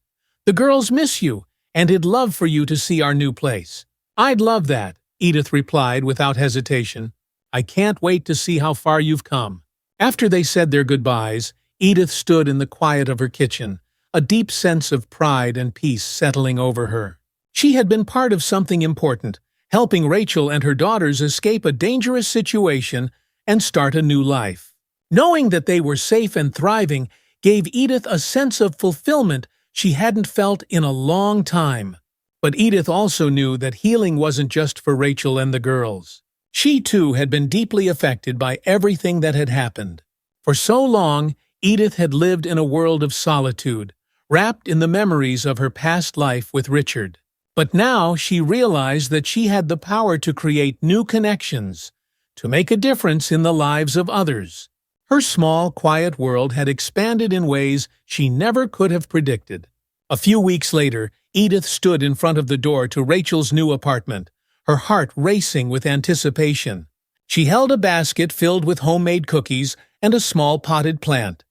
The girls miss you, and I'd love for you to see our new place." "I'd love that," Edith replied without hesitation. "I can't wait to see how far you've come." After they said their goodbyes, Edith stood in the quiet of her kitchen, a deep sense of pride and peace settling over her. She had been part of something important, helping Rachel and her daughters escape a dangerous situation and start a new life. Knowing that they were safe and thriving gave Edith a sense of fulfillment she hadn't felt in a long time. But Edith also knew that healing wasn't just for Rachel and the girls. She too had been deeply affected by everything that had happened. For so long, Edith had lived in a world of solitude, wrapped in the memories of her past life with Richard. But now she realized that she had the power to create new connections, to make a difference in the lives of others. Her small, quiet world had expanded in ways she never could have predicted. A few weeks later, Edith stood in front of the door to Rachel's new apartment, her heart racing with anticipation. She held a basket filled with homemade cookies and a small potted plant,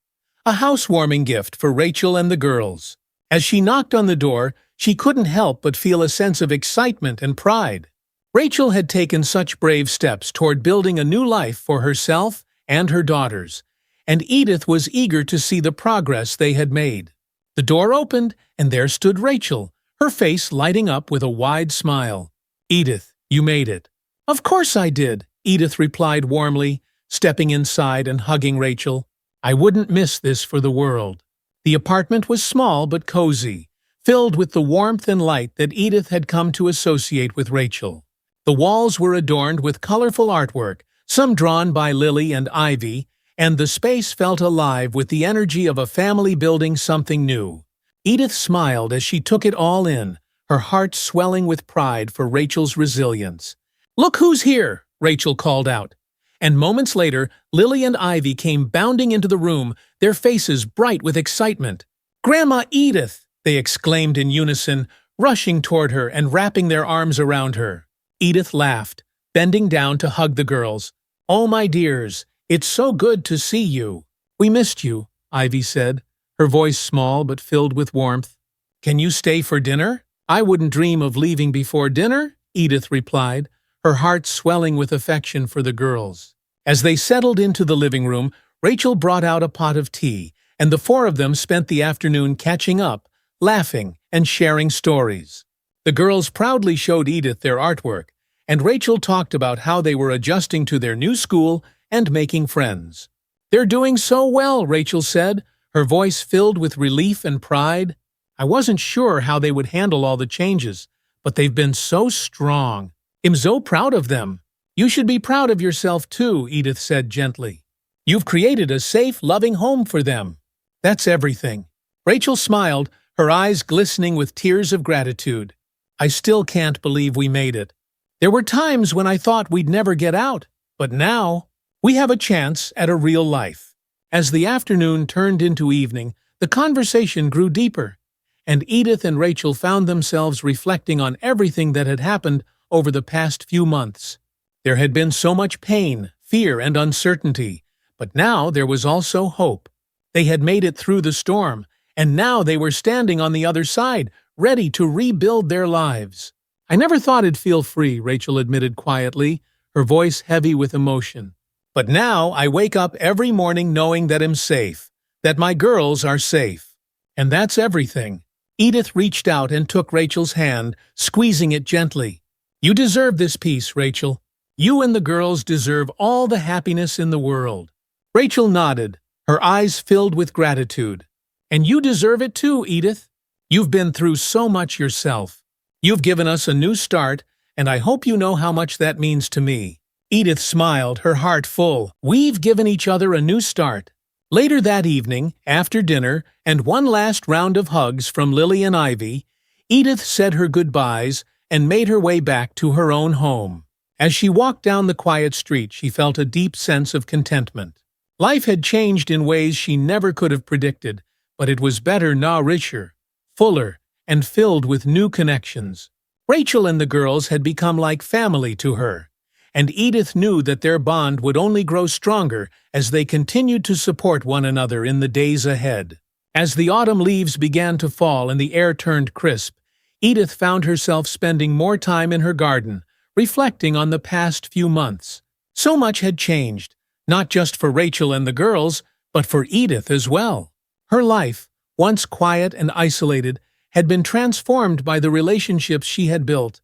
a housewarming gift for Rachel and the girls. As she knocked on the door, she couldn't help but feel a sense of excitement and pride. Rachel had taken such brave steps toward building a new life for herself and her daughters, and Edith was eager to see the progress they had made. The door opened, and there stood Rachel, her face lighting up with a wide smile. "Edith, you made it." "Of course I did," Edith replied warmly, stepping inside and hugging Rachel. "I wouldn't miss this for the world." The apartment was small but cozy, filled with the warmth and light that Edith had come to associate with Rachel. The walls were adorned with colorful artwork, some drawn by Lily and Ivy, and the space felt alive with the energy of a family building something new. Edith smiled as she took it all in, her heart swelling with pride for Rachel's resilience. "Look who's here!" Rachel called out. And moments later, Lily and Ivy came bounding into the room, their faces bright with excitement. "Grandma Edith!" they exclaimed in unison, rushing toward her and wrapping their arms around her. Edith laughed, bending down to hug the girls. "Oh, my dears, it's so good to see you." "We missed you," Ivy said, her voice small but filled with warmth. "Can you stay for dinner?" "I wouldn't dream of leaving before dinner," Edith replied, her heart swelling with affection for the girls. As they settled into the living room, Rachel brought out a pot of tea, and the four of them spent the afternoon catching up, laughing, and sharing stories. The girls proudly showed Edith their artwork, and Rachel talked about how they were adjusting to their new school and making friends. "They're doing so well," Rachel said, her voice filled with relief and pride. "I wasn't sure how they would handle all the changes, but they've been so strong. I'm so proud of them." "You should be proud of yourself too," Edith said gently. "You've created a safe, loving home for them. That's everything." Rachel smiled, her eyes glistening with tears of gratitude. "I still can't believe we made it. There were times when I thought we'd never get out, but now we have a chance at a real life." As the afternoon turned into evening, the conversation grew deeper, and Edith and Rachel found themselves reflecting on everything that had happened over the past few months. There had been so much pain, fear, and uncertainty, but now there was also hope. They had made it through the storm, and now they were standing on the other side, ready to rebuild their lives. "I never thought I'd feel free," Rachel admitted quietly, her voice heavy with emotion. "But now I wake up every morning knowing that I'm safe, that my girls are safe. And that's everything." Edith reached out and took Rachel's hand, squeezing it gently. "You deserve this peace, Rachel. You and the girls deserve all the happiness in the world." Rachel nodded, her eyes filled with gratitude. "And you deserve it too, Edith. You've been through so much yourself. You've given us a new start, and I hope you know how much that means to me." Edith smiled, her heart full. "We've given each other a new start." Later that evening, after dinner, and one last round of hugs from Lily and Ivy, Edith said her goodbyes and made her way back to her own home. As she walked down the quiet street, she felt a deep sense of contentment. Life had changed in ways she never could have predicted, but it was better, now richer, fuller, and filled with new connections. Rachel and the girls had become like family to her, and Edith knew that their bond would only grow stronger as they continued to support one another in the days ahead. As the autumn leaves began to fall and the air turned crisp, Edith found herself spending more time in her garden, reflecting on the past few months. So much had changed, not just for Rachel and the girls, but for Edith as well. Her life, once quiet and isolated, had been transformed by the relationships she had built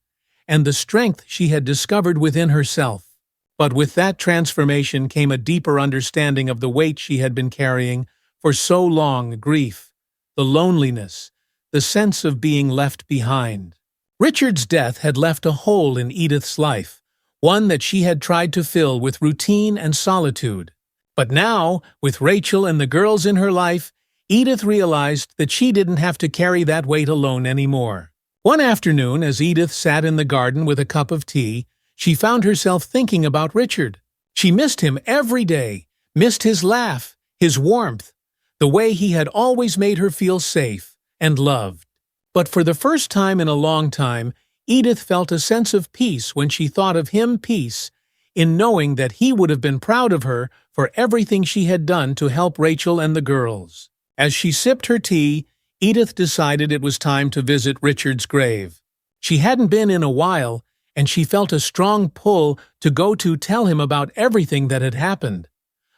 and the strength she had discovered within herself. But with that transformation came a deeper understanding of the weight she had been carrying for so long: grief, the loneliness, the sense of being left behind. Richard's death had left a hole in Edith's life, one that she had tried to fill with routine and solitude. But now, with Rachel and the girls in her life, Edith realized that she didn't have to carry that weight alone anymore. One afternoon, as Edith sat in the garden with a cup of tea, she found herself thinking about Richard. She missed him every day, missed his laugh, his warmth, the way he had always made her feel safe and loved. But for the first time in a long time, Edith felt a sense of peace when she thought of him, peace in knowing that he would have been proud of her for everything she had done to help Rachel and the girls. As she sipped her tea, Edith decided it was time to visit Richard's grave. She hadn't been in a while, and she felt a strong pull to go to tell him about everything that had happened,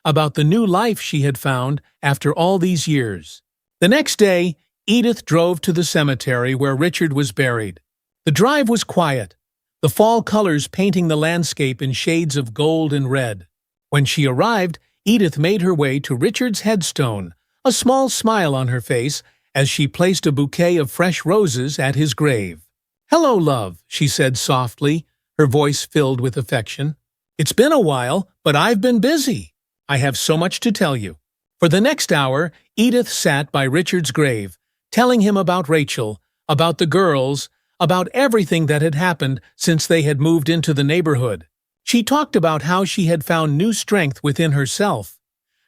about the new life she had found after all these years. The next day, Edith drove to the cemetery where Richard was buried. The drive was quiet, the fall colors painting the landscape in shades of gold and red. When she arrived, Edith made her way to Richard's headstone, a small smile on her face as she placed a bouquet of fresh roses at his grave. "Hello, love," she said softly, her voice filled with affection. "It's been a while, but I've been busy. I have so much to tell you." For the next hour, Edith sat by Richard's grave, telling him about Rachel, about the girls, about everything that had happened since they had moved into the neighborhood. She talked about how she had found new strength within herself,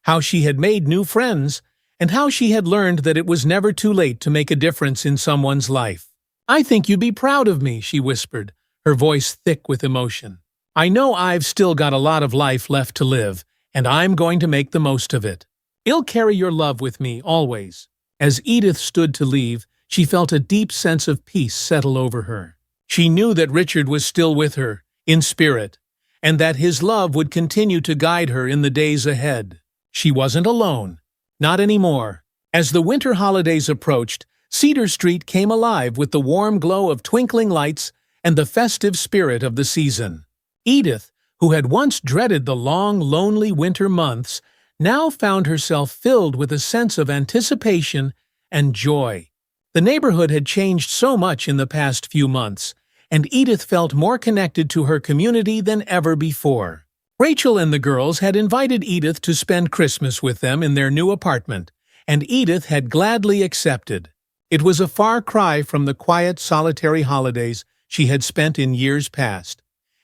how she had made new friends, and how she had learned that it was never too late to make a difference in someone's life. "I think you'd be proud of me," she whispered, her voice thick with emotion. "I know I've still got a lot of life left to live, and I'm going to make the most of it. I'll carry your love with me, always." As Edith stood to leave, she felt a deep sense of peace settle over her. She knew that Richard was still with her, in spirit, and that his love would continue to guide her in the days ahead. She wasn't alone. Not anymore. As the winter holidays approached, Cedar Street came alive with the warm glow of twinkling lights and the festive spirit of the season. Edith, who had once dreaded the long, lonely winter months, now found herself filled with a sense of anticipation and joy. The neighborhood had changed so much in the past few months, and Edith felt more connected to her community than ever before. Rachel and the girls had invited Edith to spend Christmas with them in their new apartment, and Edith had gladly accepted. It was a far cry from the quiet, solitary holidays she had spent in years past,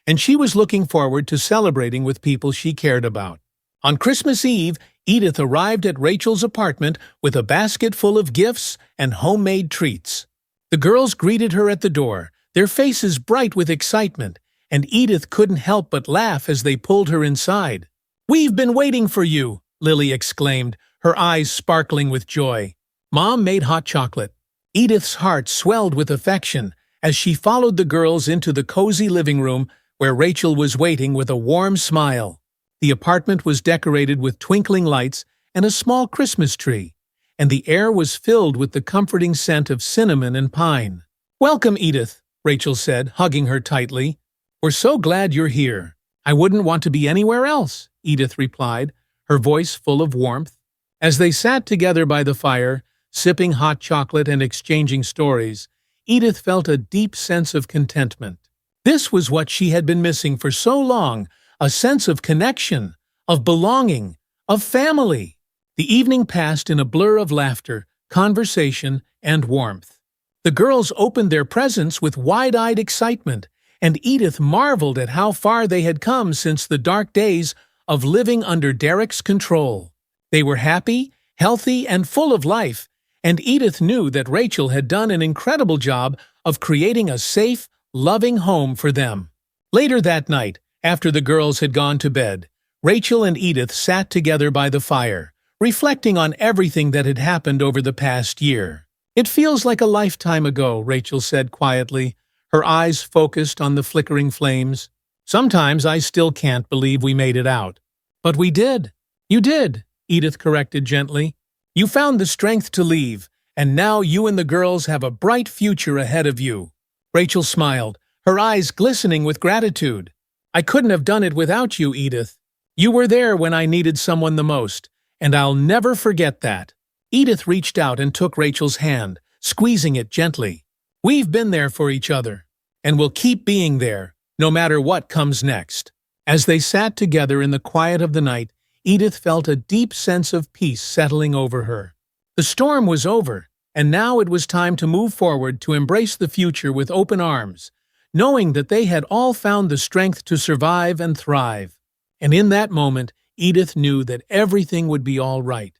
and she was looking forward to celebrating with people she cared about. On Christmas Eve, Edith arrived at Rachel's apartment with a basket full of gifts and homemade treats. The girls greeted her at the door, their faces bright with excitement, and Edith couldn't help but laugh as they pulled her inside. "We've been waiting for you," Lily exclaimed, her eyes sparkling with joy. "Mom made hot chocolate." Edith's heart swelled with affection as she followed the girls into the cozy living room where Rachel was waiting with a warm smile. The apartment was decorated with twinkling lights and a small Christmas tree, and the air was filled with the comforting scent of cinnamon and pine. "Welcome, Edith," Rachel said, hugging her tightly. "We're so glad you're here." "I wouldn't want to be anywhere else," Edith replied, her voice full of warmth. As they sat together by the fire, sipping hot chocolate and exchanging stories, Edith felt a deep sense of contentment. This was what she had been missing for so long, a sense of connection, of belonging, of family. The evening passed in a blur of laughter, conversation, and warmth. The girls opened their presents with wide-eyed excitement, and Edith marveled at how far they had come since the dark days of living under Derek's control. They were happy, healthy, and full of life, and Edith knew that Rachel had done an incredible job of creating a safe, loving home for them. Later that night, after the girls had gone to bed, Rachel and Edith sat together by the fire, reflecting on everything that had happened over the past year. "It feels like a lifetime ago," Rachel said quietly, her eyes focused on the flickering flames. "Sometimes I still can't believe we made it out." "But we did." "You did," Edith corrected gently. "You found the strength to leave, and now you and the girls have a bright future ahead of you." Rachel smiled, her eyes glistening with gratitude. "I couldn't have done it without you, Edith. You were there when I needed someone the most, and I'll never forget that." Edith reached out and took Rachel's hand, squeezing it gently. "We've been there for each other, and we'll keep being there, no matter what comes next." As they sat together in the quiet of the night, Edith felt a deep sense of peace settling over her. The storm was over, and now it was time to move forward to embrace the future with open arms, knowing that they had all found the strength to survive and thrive. And in that moment, Edith knew that everything would be all right.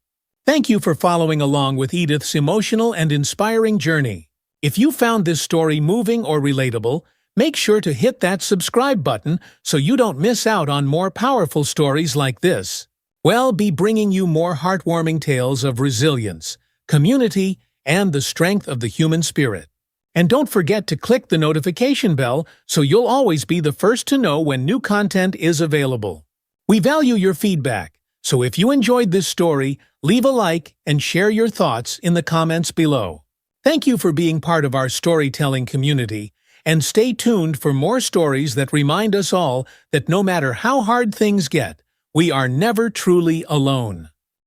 Thank you for following along with Edith's emotional and inspiring journey. If you found this story moving or relatable, make sure to hit that subscribe button so you don't miss out on more powerful stories like this. We'll be bringing you more heartwarming tales of resilience, community, and the strength of the human spirit. And don't forget to click the notification bell so you'll always be the first to know when new content is available. We value your feedback, so if you enjoyed this story, leave a like and share your thoughts in the comments below. Thank you for being part of our storytelling community, and stay tuned for more stories that remind us all that no matter how hard things get, we are never truly alone.